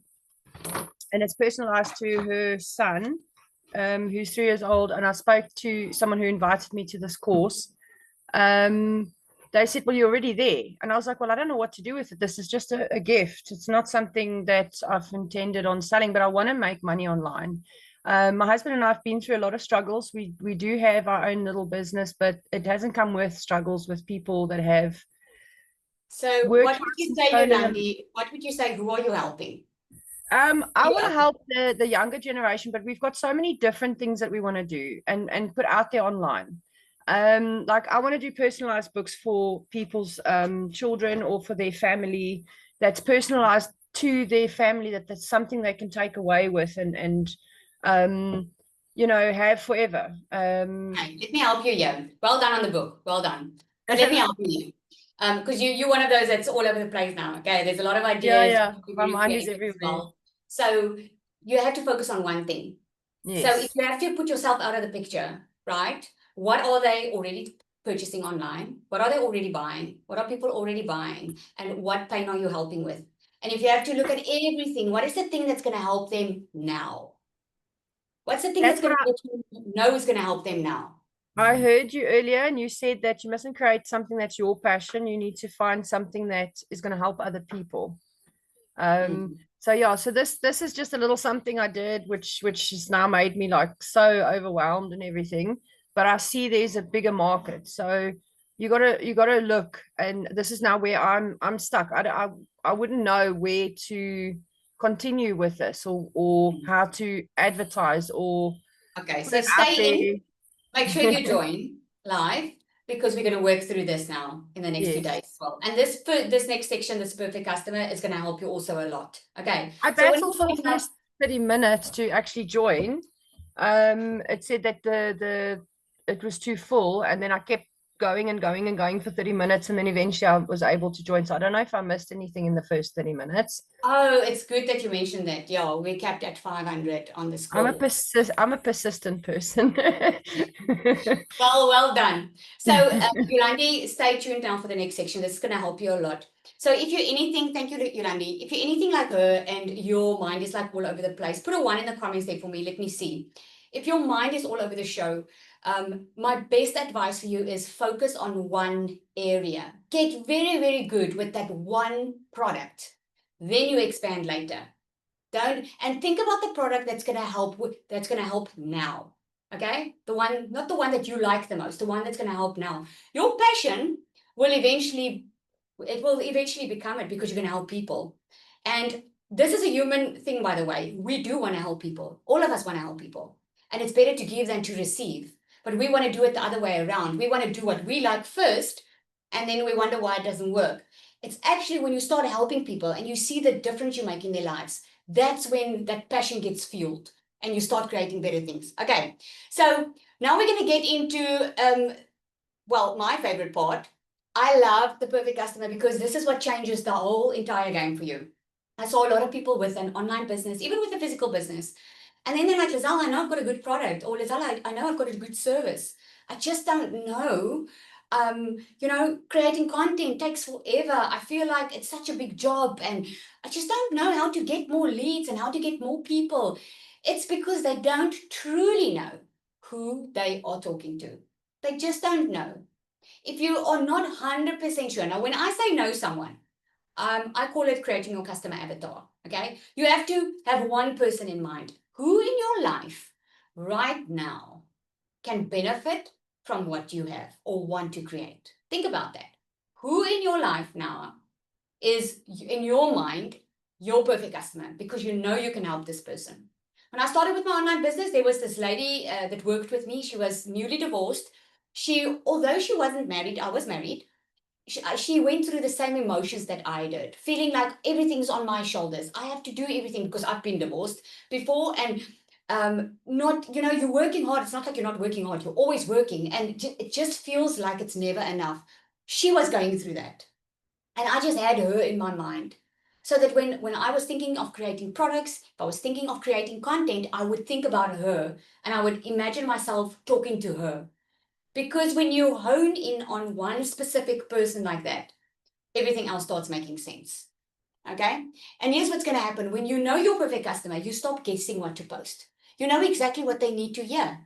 it's personalized to her son, who's 3 years old. And I spoke to someone who invited me to this course. They said, well, you're already there. And I was like, well, I don't know what to do with it. This is just a gift. It's not something that I've intended on selling, but I want to make money online. My husband and I have been through a lot of struggles. We do have our own little business, but it hasn't come with struggles with people that have. So what would you say, Yolandi? What would you say? Who are you helping? I want to help the younger generation, but we've got so many different things that we want to do and put out there online. Like, I want to do personalized books for people's children or for their family, that's personalized to their family, that's something they can take away with and you know, have forever. Let me help you here. Well done on the book. Well done. But let me help you. Because you're one of those that's all over the place now. Okay, there's a lot of ideas. Yeah. My mind is everywhere. Well. So you have to focus on one thing. Yes. So if you have to put yourself out of the picture, right? What are they already purchasing online? What are they already buying? What are people already buying? And what pain are you helping with? And if you have to look at everything, what is the thing that's going to help them now? What's the thing that's going to know is going to help them now? I heard you earlier, and you said that you mustn't create something that's your passion. You need to find something that is going to help other people. So yeah, so this is just a little something I did, which has now made me like so overwhelmed and everything. But I see there's a bigger market. So you gotta look, and this is now where I'm stuck. I wouldn't know where to continue with this, or how to advertise or Okay, put so it out stay there. in. Make sure you join live because we're going to work through this now in the next few Yes. days as well. And this next section, this perfect customer, is going to help you also a lot. Okay. I So when battled for the first 30 minutes to actually join. It said that it was too full, and then I kept going and going and going for 30 minutes, and then eventually I was able to join. So I don't know if I missed anything in the first 30 minutes. Oh, it's good that you mentioned that. Yeah, we capped at 500 on the I'm score. a persistent person. Well done. So, Yolandi, stay tuned now for the next section. This is going to help you a lot. So if you're anything, thank you, Yolandi. If you're anything like her and your mind is like all over the place, put a 1 in the comments there for me. Let me see. If your mind is all over the show, my best advice for you is focus on one area. Get very, very good with that one product. Then you expand later. Don't, and think about the product that's going to help now. Okay, the one, not the one that you like the most, the one that's going to help now. Your passion will eventually become it, because you're going to help people. And this is a human thing, by the way. We do want to help people. All of us want to help people, and it's better to give than to receive. But we want to do it the other way around. We want to do what we like first, and then we wonder why it doesn't work. It's actually when you start helping people and you see the difference you make in their lives, that's when that passion gets fueled and you start creating better things. Okay, so now we're going to get into, well, my favorite part. I love the perfect customer because this is what changes the whole entire game for you. I saw a lot of people with an online business, even with a physical business. And then they're like, Lizelle, I know I've got a good product. Or Lizelle, I know I've got a good service. I just don't know. Creating content takes forever. I feel like it's such a big job and I just don't know how to get more leads and how to get more people. It's because they don't truly know who they are talking to. They just don't know. If you are not 100% sure, now when I say know someone, I call it creating your customer avatar, okay? You have to have one person in mind. Who in your life right now can benefit from what you have or want to create? Think about that. Who in your life now is, in your mind, your perfect customer, because you know you can help this person? When I started with my online business, there was this lady that worked with me. She was newly divorced. Although she wasn't married, I was married. She went through the same emotions that I did, feeling like everything's on my shoulders. I have to do everything because I've been divorced before, and not, you're working hard. It's not like you're not working hard. You're always working, and it just feels like it's never enough. She was going through that, and I just had her in my mind, so that when I was thinking of creating products, if I was thinking of creating content, I would think about her, and I would imagine myself talking to her. Because when you hone in on one specific person like that, everything else starts making sense. Okay? And here's what's going to happen. When you know your perfect customer, you stop guessing what to post. You know exactly what they need to hear.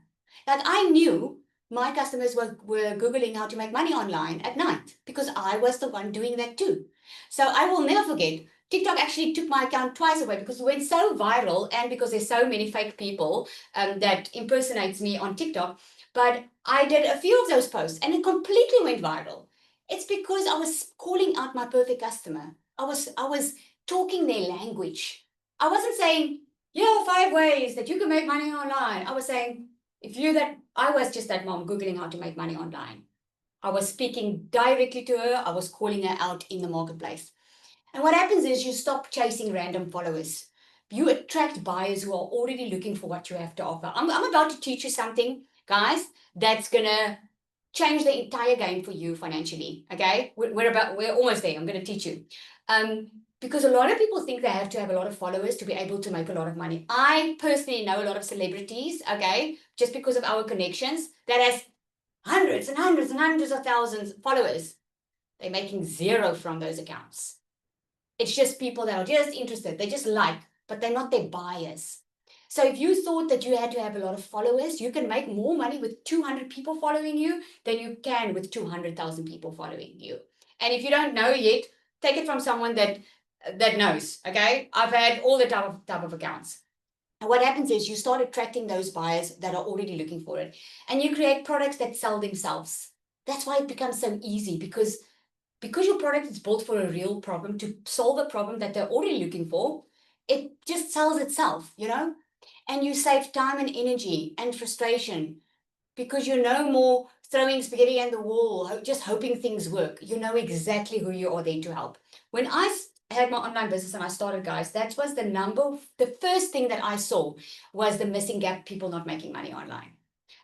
Like, I knew my customers were Googling how to make money online at night because I was the one doing that too. So I will never forget, TikTok actually took my account twice away because it went so viral, and because there's so many fake people that impersonates me on TikTok. But I did a few of those posts and it completely went viral. It's because I was calling out my perfect customer. I was talking their language. I wasn't saying, here are 5 ways that you can make money online. I was saying, I was just that mom Googling how to make money online. I was speaking directly to her. I was calling her out in the marketplace. And what happens is you stop chasing random followers. You attract buyers who are already looking for what you have to offer. I'm about to teach you something, guys, that's going to change the entire game for you financially, okay? We're almost there. I'm going to teach you. Because a lot of people think they have to have a lot of followers to be able to make a lot of money. I personally know a lot of celebrities, okay, just because of our connections, that has hundreds and hundreds and hundreds of thousands of followers. They're making zero from those accounts. It's just people that are just interested. They just like, but they're not their buyers. So if you thought that you had to have a lot of followers, you can make more money with 200 people following you than you can with 200,000 people following you. And if you don't know yet, take it from someone that knows, okay? I've had all the type of accounts. And what happens is you start attracting those buyers that are already looking for it. And you create products that sell themselves. That's why it becomes so easy, because your product is built for a real problem, to solve a problem that they're already looking for. It just sells itself, you know, and you save time and energy and frustration, because you're no more throwing spaghetti at the wall, just hoping things work. You know exactly who you are there to help. When I had my online business and I started, guys, that was the first thing that I saw was the missing gap, people not making money online.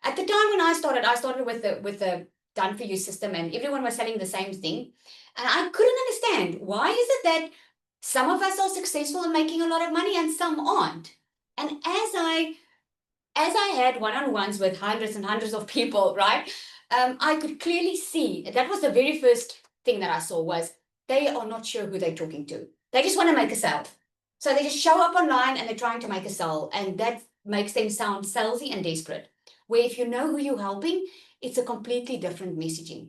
At the time when I started with the done for you system, and everyone was selling the same thing. And I couldn't understand, why is it that some of us are successful and making a lot of money and some aren't? And as I had one-on-ones with hundreds and hundreds of people, right? I could clearly see, that was the very first thing that I saw, was they are not sure who they're talking to. They just want to make a sale. So they just show up online and they're trying to make a sale, and that makes them sound salesy and desperate. Where if you know who you're helping, it's a completely different messaging.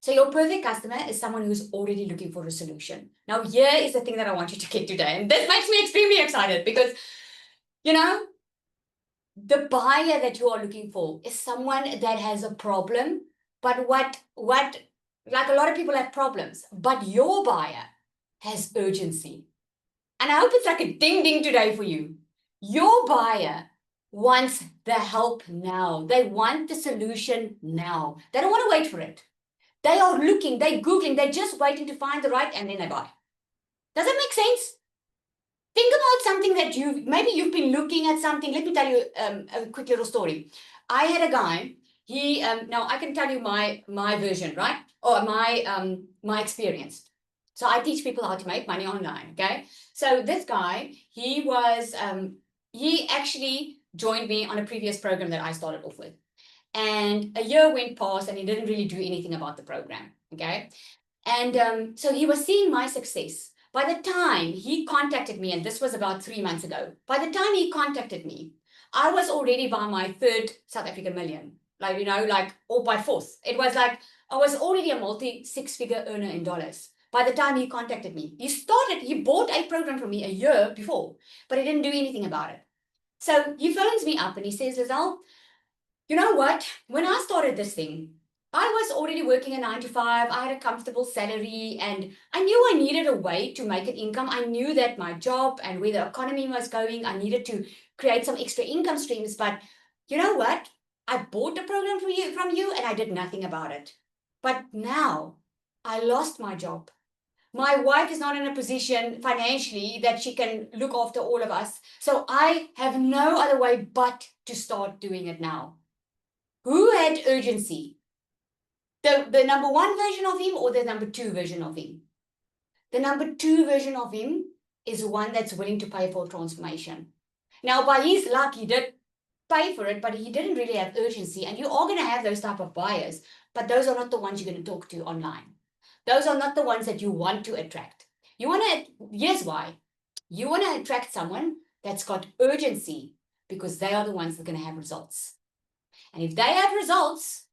So your perfect customer is someone who's already looking for a solution. Now, here is the thing that I want you to get today. And this makes me extremely excited, because, you know, the buyer that you are looking for is someone that has a problem, but what like a lot of people have problems, but your buyer has urgency. And I hope it's like a ding ding today for you. Your buyer wants the help now. They want the solution now. They don't want to wait for it. They are looking, they're Googling, they're just waiting to find the right, and then they buy. Does that make sense? Think about something that maybe you've been looking at something. Let me tell you a quick little story. I had a guy, now I can tell you my version, right? Or my experience. So I teach people how to make money online, okay? So this guy, he actually joined me on a previous program that I started off with. And a year went past and he didn't really do anything about the program, okay? And so he was seeing my success. By the time he contacted me, and this was about 3 months ago, by the time he contacted me, I was already by my 3rd South African million, like, you know, like, or by 4th. It was like, I was already a multi-6-figure earner in dollars. By the time he contacted me, he bought a program from me a year before, but he didn't do anything about it. So he phones me up and he says, Lizelle, you know what? When I started this thing, I was already working a 9 to 5. I had a comfortable salary and I knew I needed a way to make an income. I knew that my job and where the economy was going, I needed to create some extra income streams. But you know what? I bought the program from you and I did nothing about it. But now I lost my job. My wife is not in a position financially that she can look after all of us. So I have no other way but to start doing it now. Who had urgency? The number 1 version of him or the number 2 version of him? The number 2 version of him is one that's willing to pay for transformation. Now, by his luck, he did pay for it, but he didn't really have urgency. And you are going to have those type of buyers, but those are not the ones you're going to talk to online. Those are not the ones that you want to attract. Here's why. You want to attract someone that's got urgency, because they are the ones that are going to have results. And if they have results,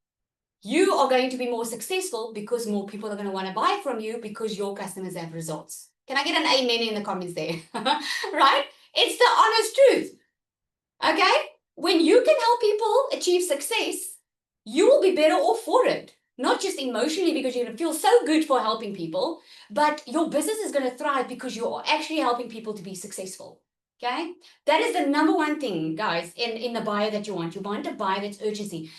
you are going to be more successful, because more people are going to want to buy from you because your customers have results. Can I get an amen in the comments there? Right? It's the honest truth. Okay? When you can help people achieve success, you will be better off for it. Not just emotionally because you're going to feel so good for helping people, but your business is going to thrive because you're actually helping people to be successful. Okay? That is the number 1 thing, guys, in the buyer that you want. You want a buyer that's urgency.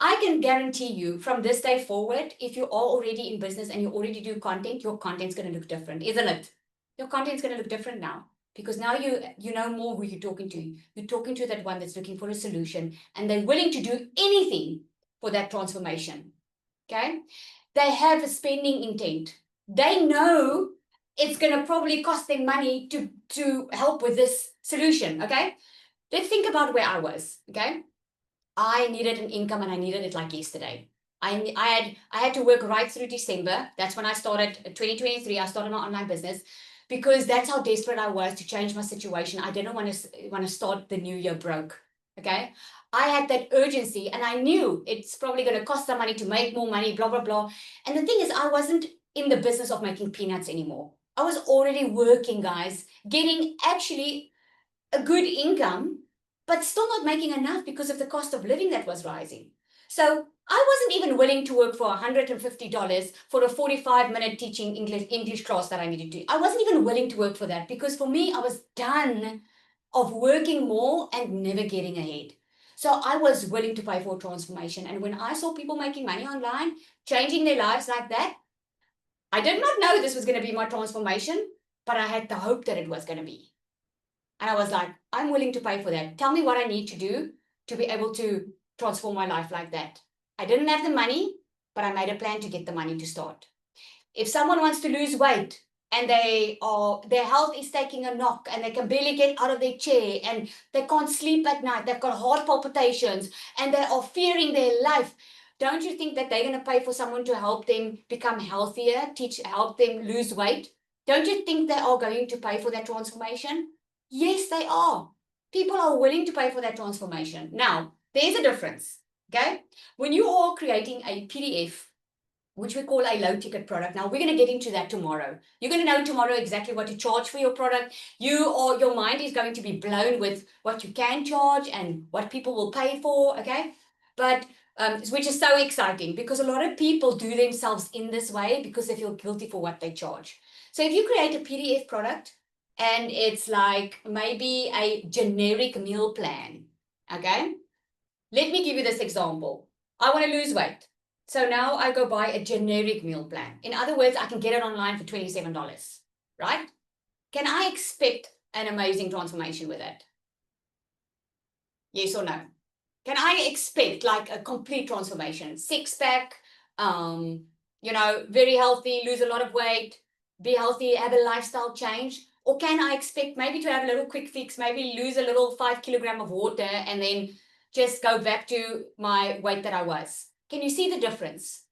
I can guarantee you from this day forward, if you are already in business and you already do content, your content's going to look different, isn't it? Your content's going to look different now, because now you know more who you're talking to. You're talking to that one that's looking for a solution and they're willing to do anything for that transformation. Okay? They have a spending intent. They know it's going to probably cost them money to help with this solution. Okay? Let's think about where I was. Okay? I needed an income and I needed it like yesterday. I had to work right through December. That's when I started 2023. I started my online business because that's how desperate I was to change my situation. I didn't want to start the new year broke. Okay. I had that urgency and I knew it's probably going to cost some money to make more money, blah, blah, blah. And the thing is, I wasn't in the business of making peanuts anymore. I was already working, guys, getting actually a good income, but still not making enough because of the cost of living that was rising. So I wasn't even willing to work for $150 for a 45-minute teaching English class that I needed to. I wasn't even willing to work for that because for me, I was done of working more and never getting ahead. So I was willing to pay for transformation. And when I saw people making money online, changing their lives like that, I did not know this was going to be my transformation, but I had the hope that it was going to be. And I was like, I'm willing to pay for that. Tell me what I need to do to be able to transform my life like that. I didn't have the money, but I made a plan to get the money to start. If someone wants to lose weight and their health is taking a knock and they can barely get out of their chair and they can't sleep at night, they've got heart palpitations and they are fearing their life, don't you think that they're going to pay for someone to help them become healthier, help them lose weight? Don't you think they are going to pay for that transformation? Yes, they are. People are willing to pay for that transformation. Now, there's a difference, okay? When you are creating a PDF, which we call a low ticket product. Now, we're going to get into that tomorrow. You're going to know tomorrow exactly what to charge for your product. Your mind is going to be blown with what you can charge and what people will pay for, okay? But which is so exciting because a lot of people do themselves in this way because they feel guilty for what they charge. So if you create a PDF product and it's like maybe a generic meal plan, okay? Let me give you this example. I want to lose weight. So now I go buy a generic meal plan. In other words, I can get it online for $27, right? Can I expect an amazing transformation with it? Yes or no? Can I expect like a complete transformation? Six-pack, very healthy, lose a lot of weight, be healthy, have a lifestyle change? Or can I expect maybe to have a little quick fix, maybe lose a little 5 kilograms of water and then just go back to my weight that I was? Can you see the difference?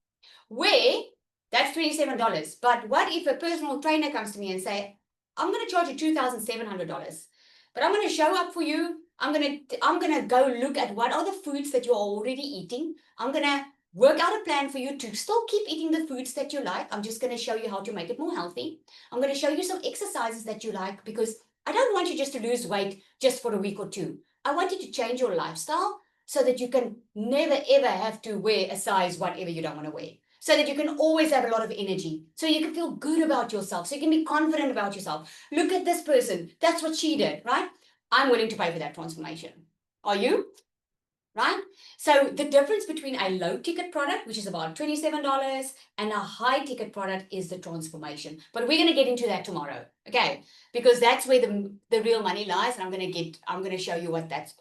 Where that's $27. But what if a personal trainer comes to me and say, I'm going to charge you $2,700, but I'm going to show up for you. I'm going to go look at what are the foods that you're already eating. I'm going to work out a plan for you to still keep eating the foods that you like. I'm just going to show you how to make it more healthy. I'm going to show you some exercises that you like because I don't want you just to lose weight just for a week or two. I want you to change your lifestyle so that you can never ever have to wear a size whatever you don't want to wear. So that you can always have a lot of energy. So you can feel good about yourself. So you can be confident about yourself. Look at this person. That's what she did, right? I'm willing to pay for that transformation. Are you? Right? So the difference between a low ticket product, which is about $27, and a high ticket product is the transformation. But we're going to get into that tomorrow. Okay? Because that's where the real money lies. And I'm going to show you what that's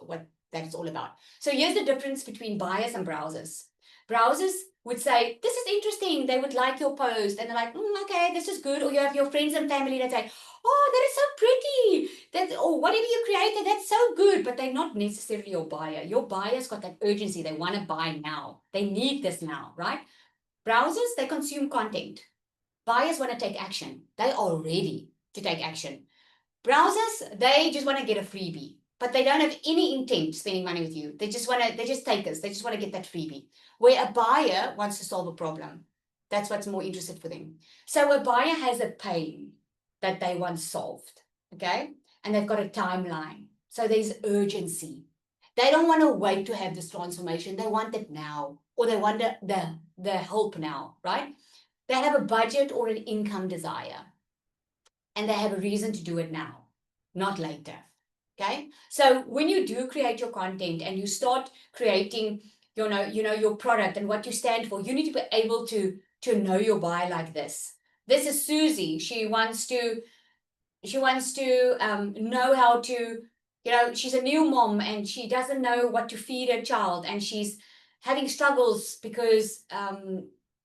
all about. So here's the difference between buyers and browsers. Browsers would say, this is interesting. They would like your post. And they're like, okay, this is good. Or you have your friends and family that say, oh, that is so pretty. Or whatever you created, that's so good. But they're not necessarily your buyer. Your buyer's got that urgency. They want to buy now. They need this now, right? Browsers, they consume content. Buyers want to take action. They are ready to take action. Browsers, they just want to get a freebie. But they don't have any intent spending money with you. They're just takers. They just want to get that freebie. Where a buyer wants to solve a problem. That's what's more interested for them. So a buyer has a pain that they want solved, okay? And they've got a timeline. So there's urgency. They don't want to wait to have this transformation. They want it now, or they want the help now, right? They have a budget or an income desire, and they have a reason to do it now, not later. Okay, so when you do create your content and you start creating, your product and what you stand for, you need to be able to know your buyer like this. This is Susie. She wants to know how to, she's a new mom and she doesn't know what to feed her child, and she's having struggles because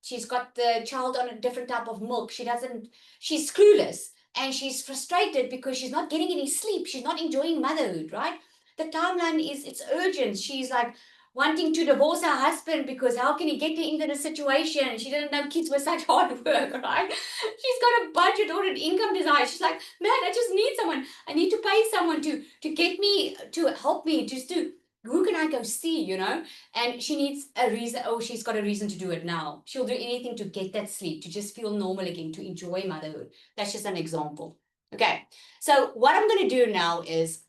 she's got the child on a different type of milk. She's clueless. And she's frustrated because she's not getting any sleep. She's not enjoying motherhood, right? The timeline it's urgent. She's like wanting to divorce her husband because how can he get her into the situation? She didn't know kids were such hard work, right? She's got a budget or an income desire. She's like, man, I just need someone. I need to pay someone to get me, to help me, just to, who can I go see, And she needs a reason. Oh, she's got a reason to do it now. She'll do anything to get that sleep, to just feel normal again, to enjoy motherhood. That's just an example. Okay. So what I'm going to do now is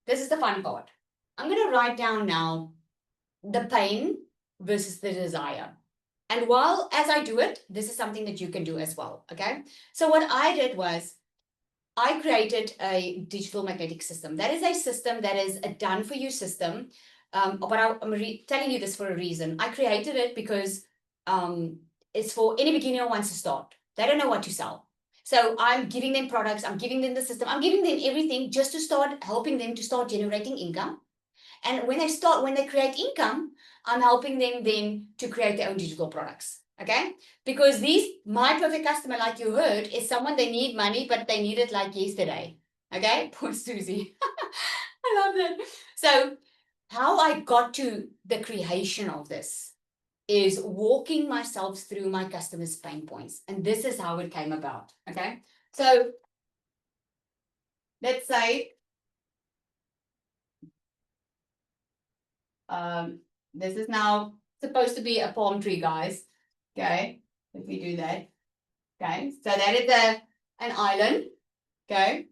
this is the fun part. I'm going to write down now the pain versus the desire. And while as I do it, this is something that you can do as well. Okay. So what I did was I created a digital magnetic system. That is a system that is a done for you system. I'm telling you this for a reason. I created it because it's for any beginner who wants to start. They don't know what to sell. So I'm giving them products, I'm giving them the system, I'm giving them everything just to start helping them to start generating income. And when they create income, I'm helping them then to create their own digital products. Okay. Because my perfect customer, like you heard, is someone they need money, but they need it like yesterday. Okay. Poor Susie. I love that. So how I got to the creation of this is walking myself through my customers' pain points. And this is how it came about. Okay. So let's say this is now supposed to be a palm tree, guys. Okay, if we do that. Okay, so that is an island. Okay.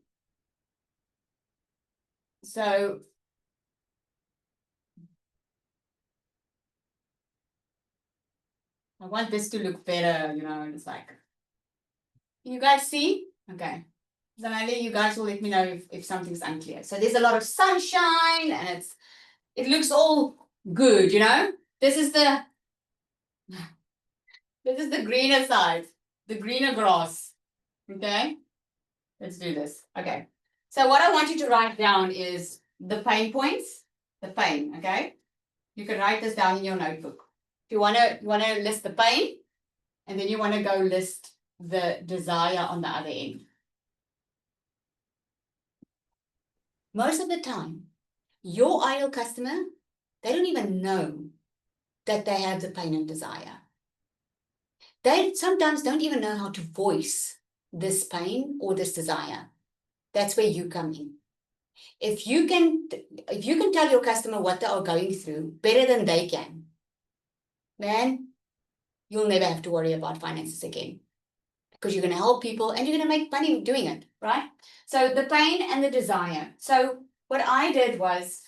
So I want this to look better, it's like, can you guys see? Okay. So maybe you guys will let me know if something's unclear. So there's a lot of sunshine and it looks all good, This is the greener side, the greener grass. Okay, let's do this. Okay, so what I want you to write down is the pain points, the pain. Okay, you can write this down in your notebook. If you want to list the pain, and then you want to go list the desire on the other end. Most of the time, your ideal customer, they don't even know that they have the pain and desire. They sometimes don't even know how to voice this pain or this desire. That's where you come in. If you can tell your customer what they are going through better than they can, man, you'll never have to worry about finances again, because you're going to help people and you're going to make money doing it, right? So the pain and the desire. So what I did was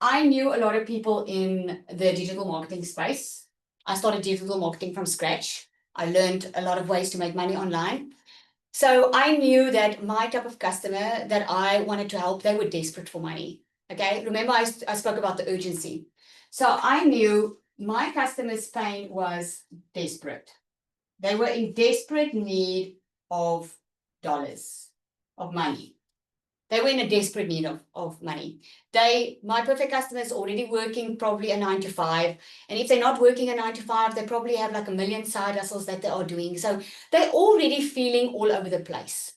I knew a lot of people in the digital marketing space. I started digital marketing from scratch. I learned a lot of ways to make money online. So I knew that my type of customer that I wanted to help, they were desperate for money. Okay, remember I spoke about the urgency. So I knew my customer's pain was desperate. They were in desperate need of dollars, of money. They were in a desperate need of money. My perfect customer is already working probably a 9 to 5. And if they're not working a 9 to 5, they probably have like a million side hustles that they are doing. So they're already feeling all over the place.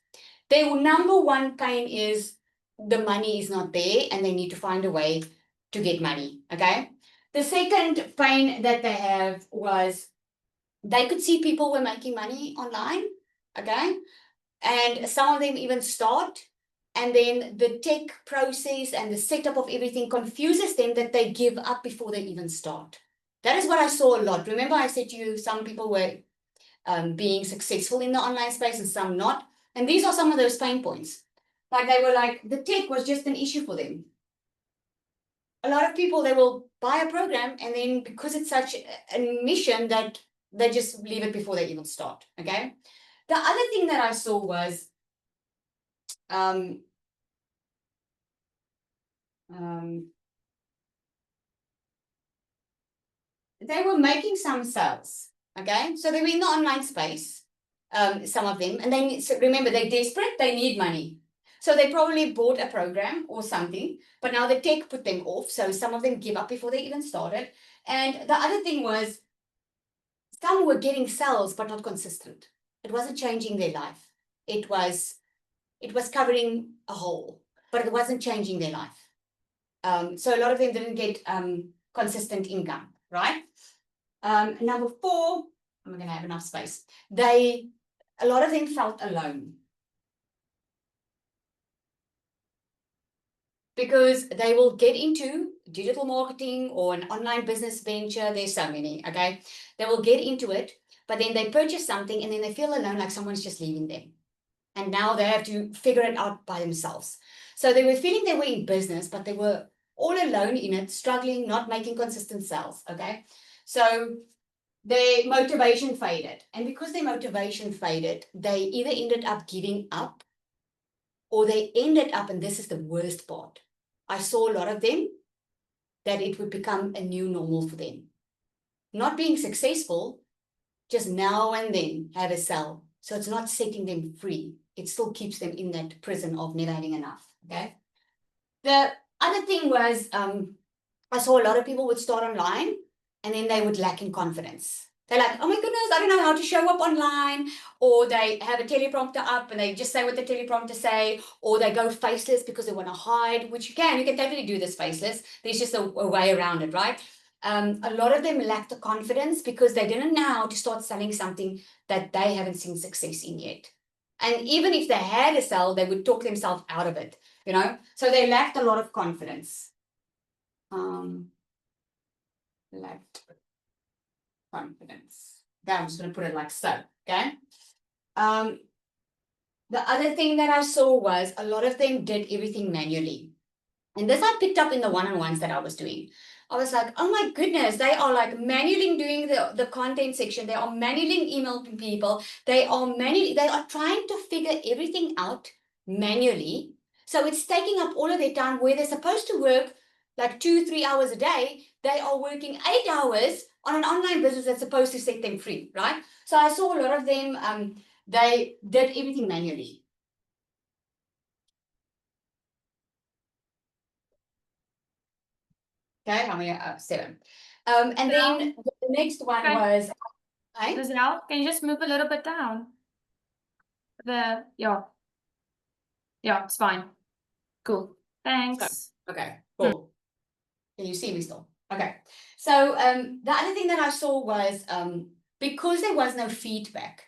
Their number one pain is the money is not there and they need to find a way to get money. Okay. The second pain that they have was they could see people were making money online. Okay. And some of them even start. And then the tech process and the setup of everything confuses them that they give up before they even start. That is what I saw a lot. Remember I said to you, some people were being successful in the online space and some not. And these are some of those pain points. Like they were like, the tech was just an issue for them. A lot of people, they will buy a program and then because it's such a mission that they just leave it before they even start. Okay. The other thing that I saw was they were making some sales. Okay, so they were in the online space, some of them, and then remember they're desperate, they need money. So they probably bought a program or something, but now the tech put them off. So some of them give up before they even started. And the other thing was some were getting sales, but not consistent. It wasn't changing their life. It was covering a hole, but it wasn't changing their life. So a lot of them didn't get consistent income, right? Number 4, I'm going to have enough space. A lot of them felt alone. Because they will get into digital marketing or an online business venture. There's so many, okay? They will get into it, but then they purchase something and then they feel alone, like someone's just leaving them. And now they have to figure it out by themselves. So they were feeling they were in business, but they were all alone in it, struggling, not making consistent sales. Okay. So their motivation faded. And because their motivation faded, they either ended up giving up or they ended up, and this is the worst part, I saw a lot of them that it would become a new normal for them. Not being successful, just now and then have a sell. So it's not setting them free. It still keeps them in that prison of never having enough. Okay. The other thing was, I saw a lot of people would start online and then they would lack in confidence. They're like, oh my goodness, I don't know how to show up online. Or they have a teleprompter up and they just say what the teleprompter say. Or they go faceless because they want to hide, which you can totally do this faceless. There's just a way around it, right? A lot of them lack the confidence because they didn't know how to start selling something that they haven't seen success in yet. And even if they had a sell, they would talk themselves out of it, So they lacked a lot of confidence. Lacked confidence. Okay, I'm just going to put it like so. Okay. The other thing that I saw was a lot of them did everything manually. And this I picked up in the one-on-ones that I was doing. I was like, oh my goodness, they are like manually doing the content section. They are manually emailing people. They are trying to figure everything out manually. So it's taking up all of their time where they're supposed to work like 2-3 hours a day. They are working 8 hours on an online business that's supposed to set them free, right? So I saw a lot of them, they did everything manually. Okay, how many? 7. And then the next one Okay. was, Lizelle, can you just move a little bit down? Yeah, it's fine. Cool. Thanks. okay, cool. Can you see me still? Okay. So the other thing that I saw was because there was no feedback,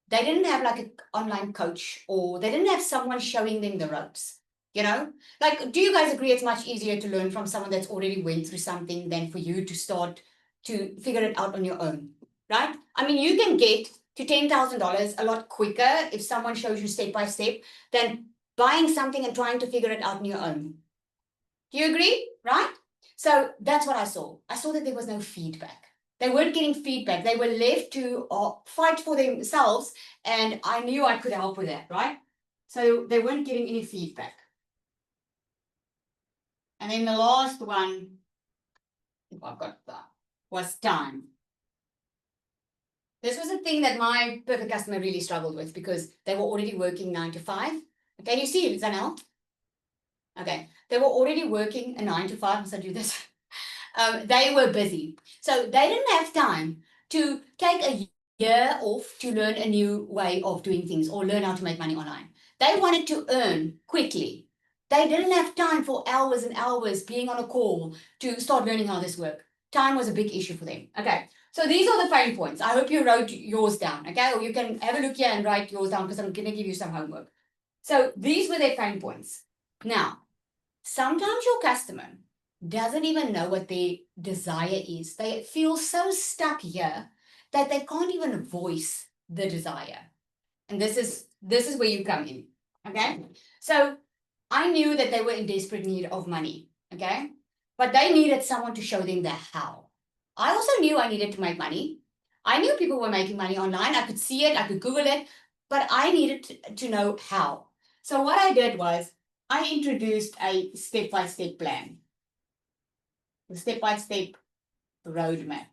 they didn't have like an online coach or they didn't have someone showing them the ropes. Like, do you guys agree it's much easier to learn from someone that's already went through something than for you to start to figure it out on your own, right? I mean, you can get to $10,000 a lot quicker if someone shows you step by step than buying something and trying to figure it out on your own. Do you agree, right? So that's what I saw. I saw that there was no feedback. They weren't getting feedback. They were left to fight for themselves, and I knew I could help with that, right? So they weren't getting any feedback. And then the last one, if I've got that, was time. This was a thing that my perfect customer really struggled with because they were already working 9 to 5. Can you see it, Zanel? Okay, they were already working a 9 to 5. Must I do this? They were busy. So they didn't have time to take a year off to learn a new way of doing things or learn how to make money online. They wanted to earn quickly. They didn't have time for hours and hours being on a call to start learning how this works. Time was a big issue for them. Okay, so these are the pain points. I hope you wrote yours down, okay? Or you can have a look here and write yours down because I'm going to give you some homework. So these were their pain points. Now, sometimes your customer doesn't even know what their desire is. They feel so stuck here that they can't even voice the desire. And this is where you come in, okay? So I knew that they were in desperate need of money, okay? But they needed someone to show them the how. I also knew I needed to make money. I knew people were making money online. I could see it, I could Google it, but I needed to know how. So what I did was I introduced a step-by-step plan, the step-by-step roadmap,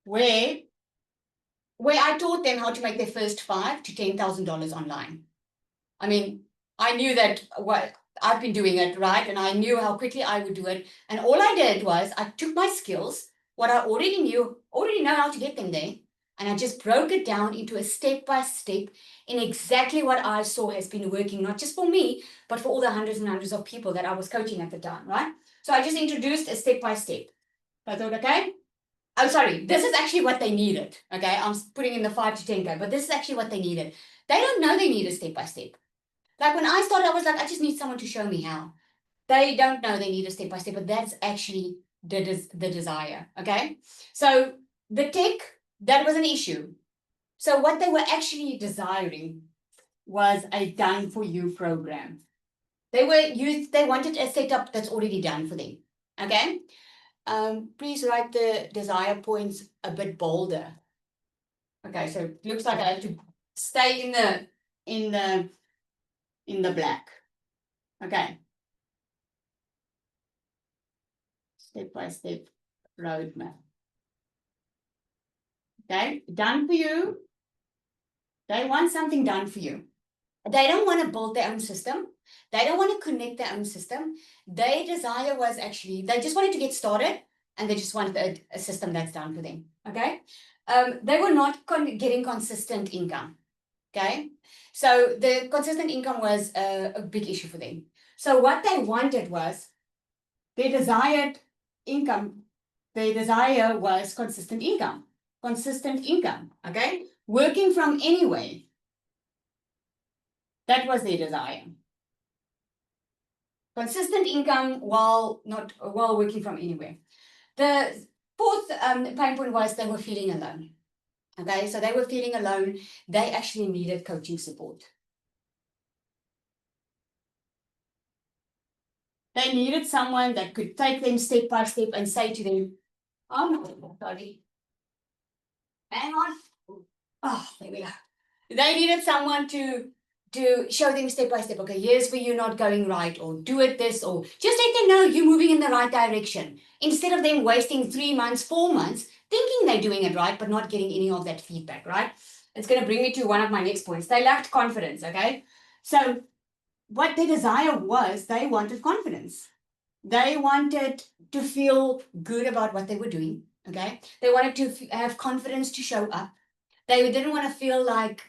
where I taught them how to make their first $5,000 to $10,000 online. I mean, I knew that I've been doing it, right? And I knew how quickly I would do it. And all I did was I took my skills, what I already know how to get them there, and I just broke it down into a step-by-step in exactly what I saw has been working, not just for me, but for all the hundreds and hundreds of people that I was coaching at the time, right? So I just introduced a step-by-step. I thought, okay, I'm sorry, this is actually what they needed, okay? I'm putting in the 5 to 10K, but this is actually what they needed. They don't know they need a step-by-step. Like when I started, I was like, I just need someone to show me how. They don't know they need a step-by-step, but that's actually the desire, okay? So the tech, that was an issue. So what they were actually desiring was a done for you program. They wanted a setup that's already done for them. Okay. Please write the desire points a bit bolder. Okay, so it looks like I have to stay in the black. Okay. Step by step roadmap. Okay, done for you. They want something done for you. They don't want to build their own system. They don't want to connect their own system. Their desire was actually, they just wanted to get started and they just wanted a system that's done for them. Okay. They were not getting consistent income. Okay. So the consistent income was a big issue for them. So what they wanted was their desired income. Their desire was consistent income. Consistent income. Okay. Working from anywhere. That was their desire. Consistent income while working from anywhere. The fourth pain point was they were feeling alone. Okay, so they were feeling alone. They actually needed coaching support. They needed someone that could take them step by step and say to them, "Oh no, sorry. Hang on. Oh, there we go." They needed someone to show them step by step. Okay, here's where you're not going right, or do it this, or just let them know you're moving in the right direction. Instead of them wasting 3 months, 4 months, thinking they're doing it right, but not getting any of that feedback, right? It's going to bring me to one of my next points. They lacked confidence, okay? So what their desire was, they wanted confidence. They wanted to feel good about what they were doing, okay? They wanted to have confidence to show up. They didn't want to feel like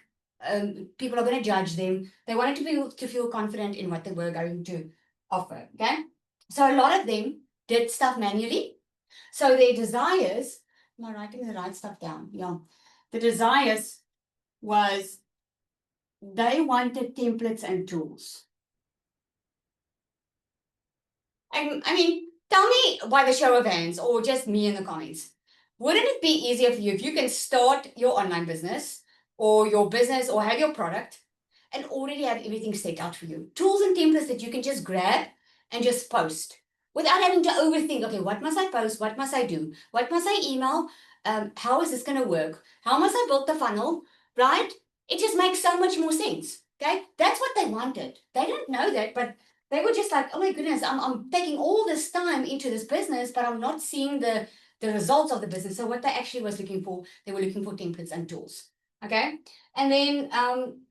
people are going to judge them. They wanted to feel confident in what they were going to offer, okay? So a lot of them did stuff manually. So their desires, am I writing the right stuff down? Yeah. The desires was they wanted templates and tools. I mean, tell me by the show of hands or just me in the comments. Wouldn't it be easier for you if you can start your online business or your business or have your product and already have everything set out for you? Tools and templates that you can just grab and just post without having to overthink, okay, what must I post? What must I do? What must I email? How is this going to work? How must I build the funnel? Right? It just makes so much more sense. Okay. That's what they wanted. They didn't know that, but they were just like, oh my goodness, I'm taking all this time into this business, but I'm not seeing the results of the business. So what they actually was looking for, they were looking for templates and tools. Okay. And then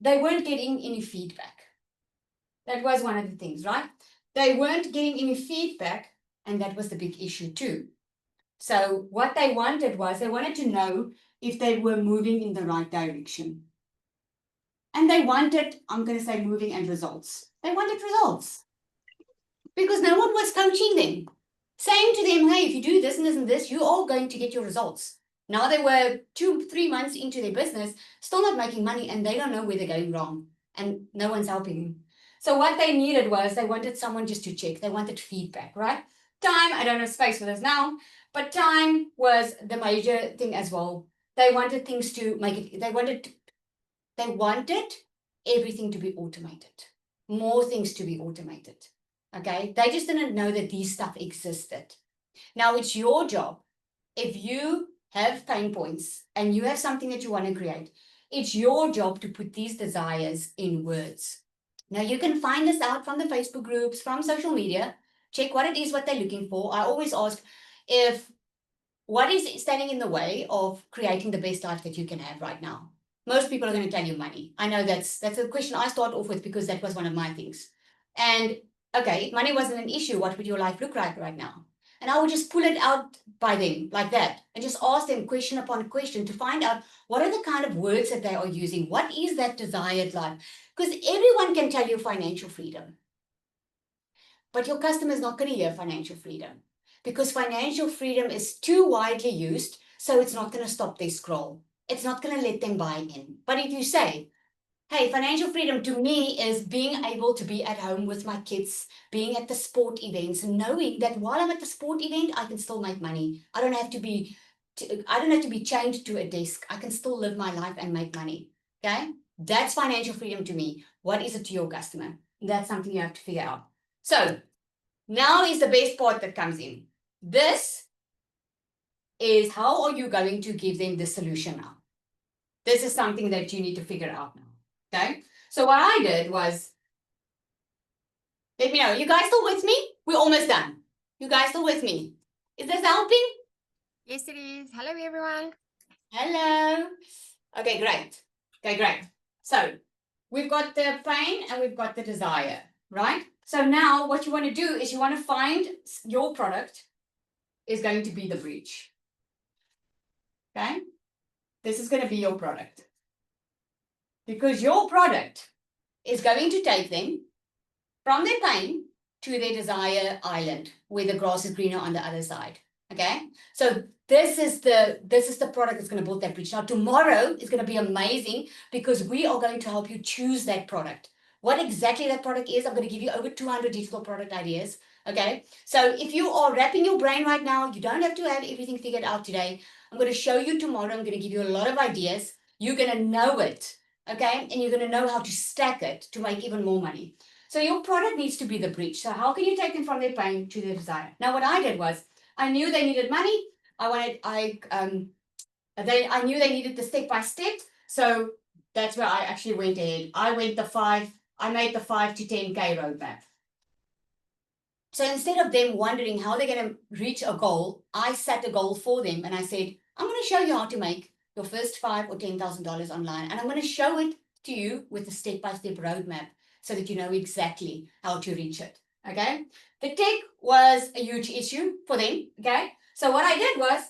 they weren't getting any feedback. That was one of the things, right? They weren't getting any feedback, and that was the big issue too. So what they wanted was they wanted to know if they were moving in the right direction. And they wanted, I'm going to say moving and results. They wanted results because no one was coaching them, saying to them, hey, if you do this and this and this, you are going to get your results. Now they were 2-3 months into their business, still not making money, and they don't know where they're going wrong, and no one's helping them. So what they needed was they wanted someone just to check. They wanted feedback, right? Time, I don't have space for this now, but time was the major thing as well. They wanted things to make it, they wanted everything to be automated, more things to be automated. Okay, they just didn't know that these stuff existed. Now it's your job. If you have pain points and you have something that you want to create, it's your job to put these desires in words. Now you can find this out from the Facebook groups, from social media. Check what it is, what they're looking for. I always ask what is standing in the way of creating the best life that you can have right now. Most people are going to tell you money. I know that's a question I start off with because that was one of my things. And okay, if money wasn't an issue, what would your life look like right now? And I would just pull it out by them like that and just ask them question upon question to find out what are the kind of words that they are using. What is that desired life? Because everyone can tell you financial freedom, but your customer is not going to hear financial freedom because financial freedom is too widely used. So it's not going to stop their scroll. It's not going to let them buy in. But if you say, hey, financial freedom to me is being able to be at home with my kids, being at the sport events, knowing that while I'm at the sport event, I can still make money. I don't have to be chained to a desk. I can still live my life and make money. Okay, That's financial freedom to me. What is it to your customer? That's something you have to figure out. So now is the best part that comes in. This is how are you going to give them the solution now? This is something that you need to figure out now. Okay. So what I did was, let me know. You guys still with me? We're almost done. You guys still with me? Is this helping? Yes, it is. Hello, everyone. Hello. Okay, great. Okay, great. So we've got the pain and we've got the desire, right? So now what you want to do is you want to find your product is going to be the bridge. Okay? This is going to be your product. Because your product is going to take them from their pain to their desire island where the grass is greener on the other side. Okay, so this is the product that's going to build that bridge. Now tomorrow is going to be amazing because we are going to help you choose that product. What exactly that product is, I'm going to give you over 200 digital product ideas. Okay, so if you are wrapping your brain right now, you don't have to have everything figured out today. I'm going to show you tomorrow. I'm going to give you a lot of ideas. You're going to know it. Okay, and you're going to know how to stack it to make even more money. So your product needs to be the bridge. So how can you take them from their pain to their desire? Now what I did was, I knew they needed money. I knew they needed the step-by-step. So that's where I actually went ahead. I made the 5 to 10K roadmap. So instead of them wondering how they're going to reach a goal, I set a goal for them and I said, I'm going to show you how to make your first $5,000 or $10,000 online. And I'm going to show it to you with a step-by-step roadmap so that you know exactly how to reach it. Okay. The tech was a huge issue for them. Okay. So what I did was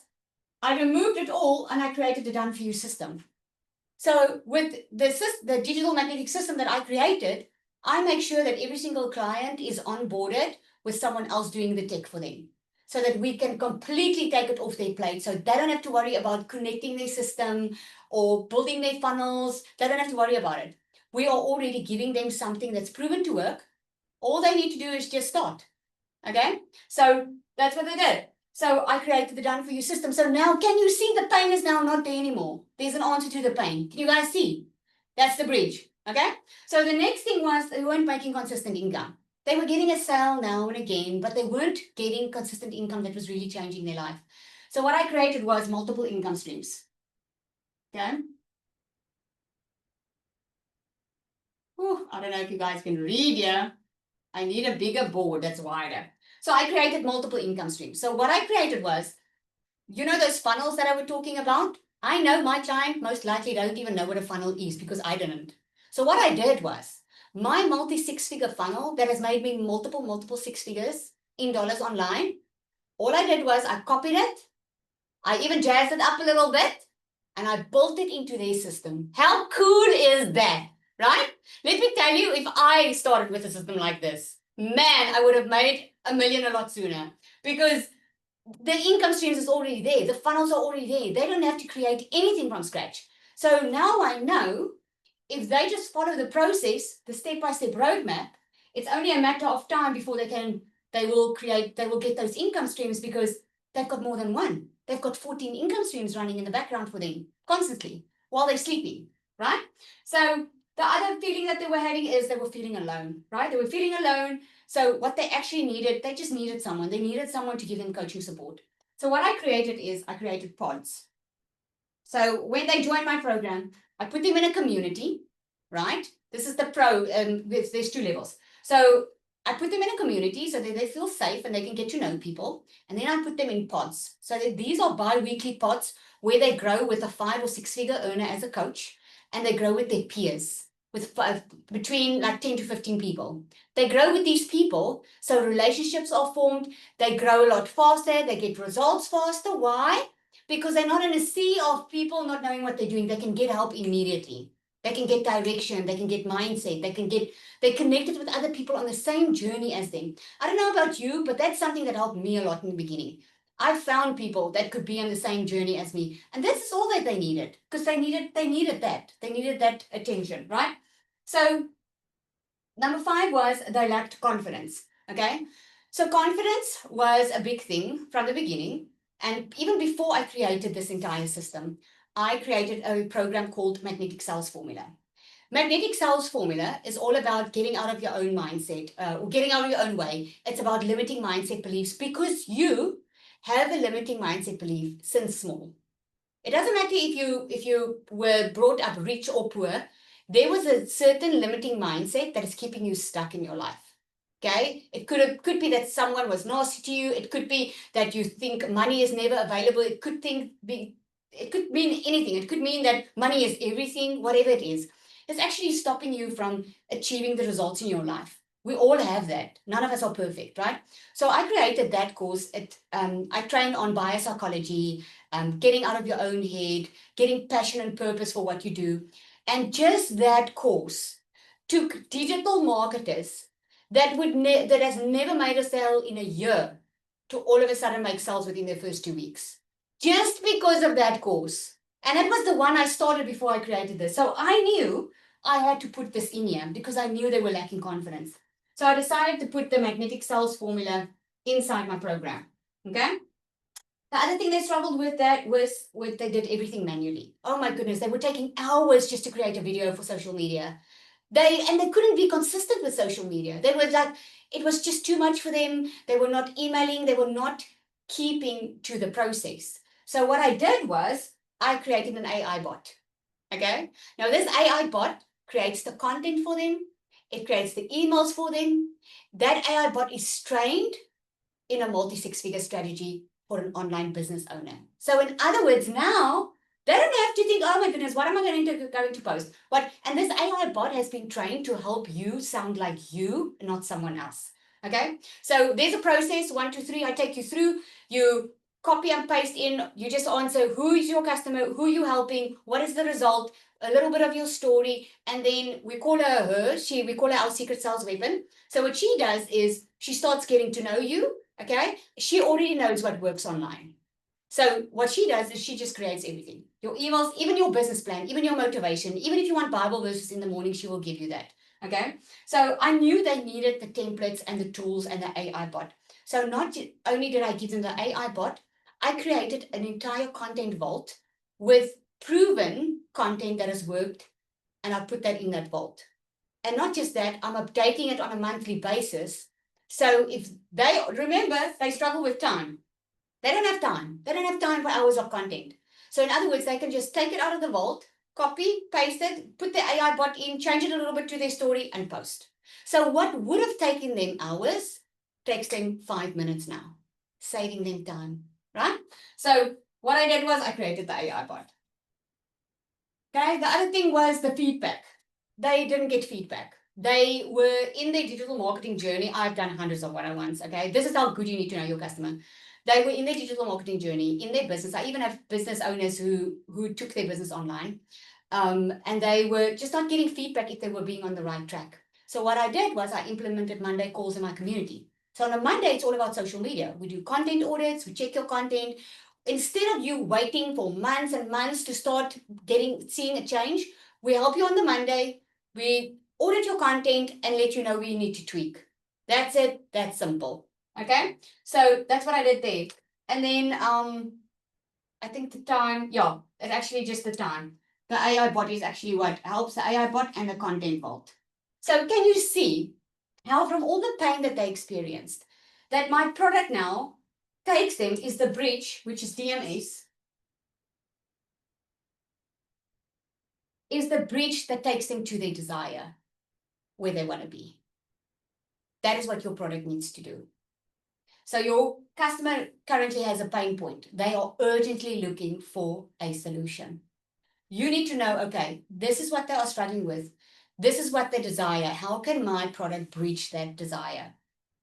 I removed it all and I created a done for you system. So with the digital magnetic system that I created, I make sure that every single client is onboarded with someone else doing the tech for them so that we can completely take it off their plate. So they don't have to worry about connecting their system or building their funnels. They don't have to worry about it. We are already giving them something that's proven to work. All they need to do is just start. Okay, so that's what they did. So I created the done for you system. So now can you see the pain is now not there anymore? There's an answer to the pain. Can you guys see? That's the bridge. Okay, so the next thing was they weren't making consistent income. They were getting a sale now and again, but they weren't getting consistent income that was really changing their life. So what I created was multiple income streams. Okay. Whew, I don't know if you guys can read here. I need a bigger board that's wider. So I created multiple income streams. So what I created was, you know those funnels that I was talking about? I know my client most likely don't even know what a funnel is because I didn't. So what I did was, my multi-6-figure funnel that has made me multiple 6 figures in dollars online, all I did was I copied it, I even jazzed it up a little bit, and I built it into their system. How cool is that? Right? Let me tell you, if I started with a system like this, man, I would have made $1 million a lot sooner because the income streams is already there. The funnels are already there. They don't have to create anything from scratch. So now I know if they just follow the process, the step-by-step roadmap, it's only a matter of time before they will get those income streams because they've got more than one. They've got 14 income streams running in the background for them constantly while they're sleeping, right? So the other feeling that they were having is they were feeling alone, right? They were feeling alone. So what they actually needed, they just needed someone. They needed someone to give them coaching support. So what I created is I created pods. So when they join my program, I put them in a community, right? This is the pro, there's 2 levels. So I put them in a community so that they feel safe and they can get to know people. And then I put them in pods. So that these are bi-weekly pods where they grow with a 5 or 6 figure earner as a coach. And they grow with their peers, with between like 10 to 15 people. They grow with these people, so relationships are formed. They grow a lot faster. They get results faster. Why? Because they're not in a sea of people not knowing what they're doing. They can get help immediately. They can get direction. They can get mindset. They're connected with other people on the same journey as them. I don't know about you, but that's something that helped me a lot in the beginning. I found people that could be on the same journey as me. And this is all that they needed because they needed that attention, right? So number 5 was they lacked confidence. Okay. So confidence was a big thing from the beginning. And even before I created this entire system, I created a program called Magnetic Sales Formula. Magnetic sales formula is all about getting out of your own mindset or getting out of your own way. It's about limiting mindset beliefs because you have a limiting mindset belief since small. It doesn't matter if you were brought up rich or poor. There was a certain limiting mindset that is keeping you stuck in your life. Okay, it could be that someone was nasty to you. It could be that you think money is never available. It could mean anything. It could mean that money is everything. Whatever it is, it's actually stopping you from achieving the results in your life. We all have that. None of us are perfect, right? So I created that course. I train on biopsychology, getting out of your own head, getting passion and purpose for what you do, and just that course took digital marketers that has never made a sale in a year to all of a sudden make sales within their first 2 weeks, just because of that course. And it was the one I started before I created this. So I knew I had to put this in here because I knew they were lacking confidence. So I decided to put the magnetic sales formula inside my program. Okay. The other thing they struggled with that was they did everything manually. Oh my goodness, they were taking hours just to create a video for social media. They couldn't be consistent with social media. They were like, it was just too much for them. They were not emailing. They were not keeping to the process. So what I did was I created an AI bot. Okay. Now this AI bot creates the content for them. It creates the emails for them. That AI bot is trained in a multi-six-figure strategy for an online business owner. So in other words, now they don't have to think, oh my goodness, what am I going to post? And this AI bot has been trained to help you sound like you, not someone else. Okay. So there's a process, 1, 2, 3. I take you through. You copy and paste in. You just answer who is your customer, who you helping, what is the result, a little bit of your story, and then we call her. We call her our secret sales weapon. So what she does is she starts getting to know you. Okay. She already knows what works online. So what she does is she just creates everything. Your emails, even your business plan, even your motivation, even if you want Bible verses in the morning, she will give you that. Okay. So I knew they needed the templates and the tools and the AI bot. So not only did I give them the AI bot, I created an entire content vault with proven content that has worked, and I put that in that vault. And not just that, I'm updating it on a monthly basis. So if they struggle with time. They don't have time. They don't have time for hours of content. So in other words, they can just take it out of the vault, copy, paste it, put the AI bot in, change it a little bit to their story and post. So what would have taken them hours takes them 5 minutes now, saving them time, right? So what I did was I created the AI bot. Okay, the other thing was the feedback. They didn't get feedback. They were in their digital marketing journey. I've done hundreds of one-on-ones. Okay, this is how good you need to know your customer. They were in their digital marketing journey, in their business. I even have business owners who took their business online, and they were just not getting feedback if they were being on the right track. So what I did was I implemented Monday calls in my community. So on a Monday, it's all about social media. We do content audits, we check your content. Instead of you waiting for months and months to start seeing a change, we help you on the Monday. We audit your content and let you know where you need to tweak. That's it. That's simple. Okay. So that's what I did there. And then I think the time, yeah, it's actually just the time. The AI bot is actually what helps the AI bot and the content vault. So can you see how from all the pain that they experienced, that my product now takes them is the bridge, which is DMS, is the bridge that takes them to their desire, where they want to be. That is what your product needs to do. So your customer currently has a pain point. They are urgently looking for a solution. You need to know, okay, this is what they are struggling with. This is what they desire. How can my product bridge that desire?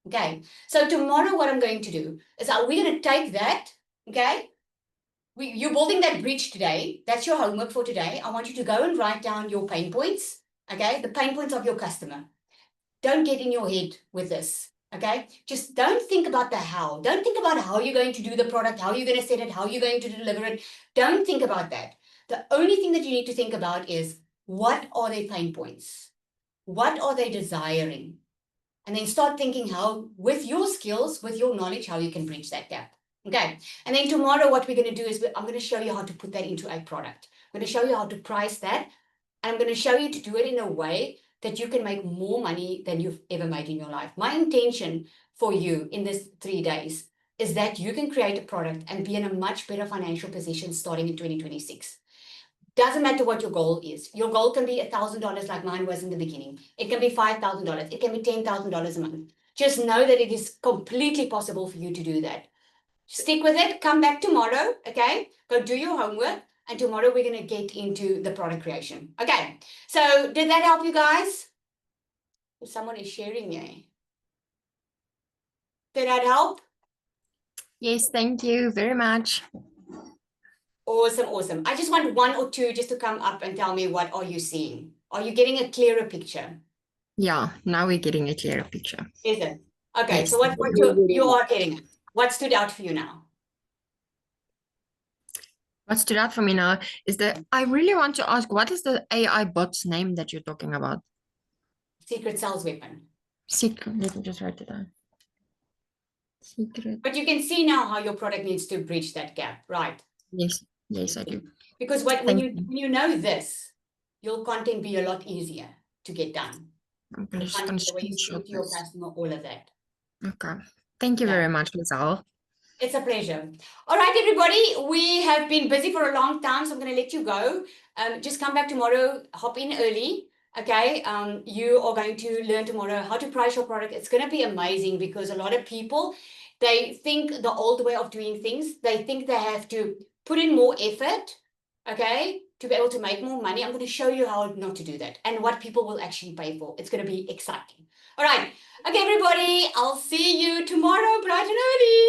Okay, so tomorrow what I'm going to do is we're going to take that, okay? You're building that bridge today. That's your homework for today. I want you to go and write down your pain points, okay? The pain points of your customer. Don't get in your head with this, okay? Just don't think about the how. Don't think about how you're going to do the product, how you're going to set it, how you're going to deliver it. Don't think about that. The only thing that you need to think about is what are their pain points? What are they desiring? And then start thinking how, with your skills, with your knowledge, how you can bridge that gap. Okay. And then tomorrow, what we're going to do is I'm going to show you how to put that into a product. I'm going to show you how to price that And I'm going to show you to do it in a way that you can make more money than you've ever made in your life. My intention for you in this 3 days is that you can create a product and be in a much better financial position starting in 2026. Doesn't matter what your goal is. Your goal can be $1,000 like mine was in the beginning. It can be $5,000. It can be $10,000 a month. Just know that it is completely possible for you to do that. Stick with it. Come back tomorrow. Okay. Go do your homework. And tomorrow we're going to get into the product creation. Okay. So did that help you guys? Someone is sharing here. Did that help? Yes, thank you very much. Awesome, awesome. I just want one or two just to come up and tell me, what are you seeing? Are you getting a clearer picture? Yeah, now we're getting a clearer picture. Is it? Okay, Yes. so what you are getting it. What stood out for you now? What stood out for me now is that I really want to ask, what is the AI bot's name that you're talking about? Secret sales weapon. Secret, let me just write it down. Secret. But you can see now how your product needs to bridge that gap, right? Yes, yes, I do. Because when Thank you know this, your content be a lot easier to get done. I'm just going to The way you speak screenshot to your this. customer, all of that. Okay. Thank you Yeah. very much, Lizelle. It's a pleasure. All right, everybody, we have been busy for a long time, so I'm going to let you go. Just come back tomorrow, hop in early. Okay, you are going to learn tomorrow how to price your product. It's going to be amazing because a lot of people, they think the old way of doing things. They think they have to put in more effort, okay, to be able to make more money. I'm going to show you how not to do that and what people will actually pay for. It's going to be exciting. All right. Okay, everybody, I'll see you tomorrow bright and early.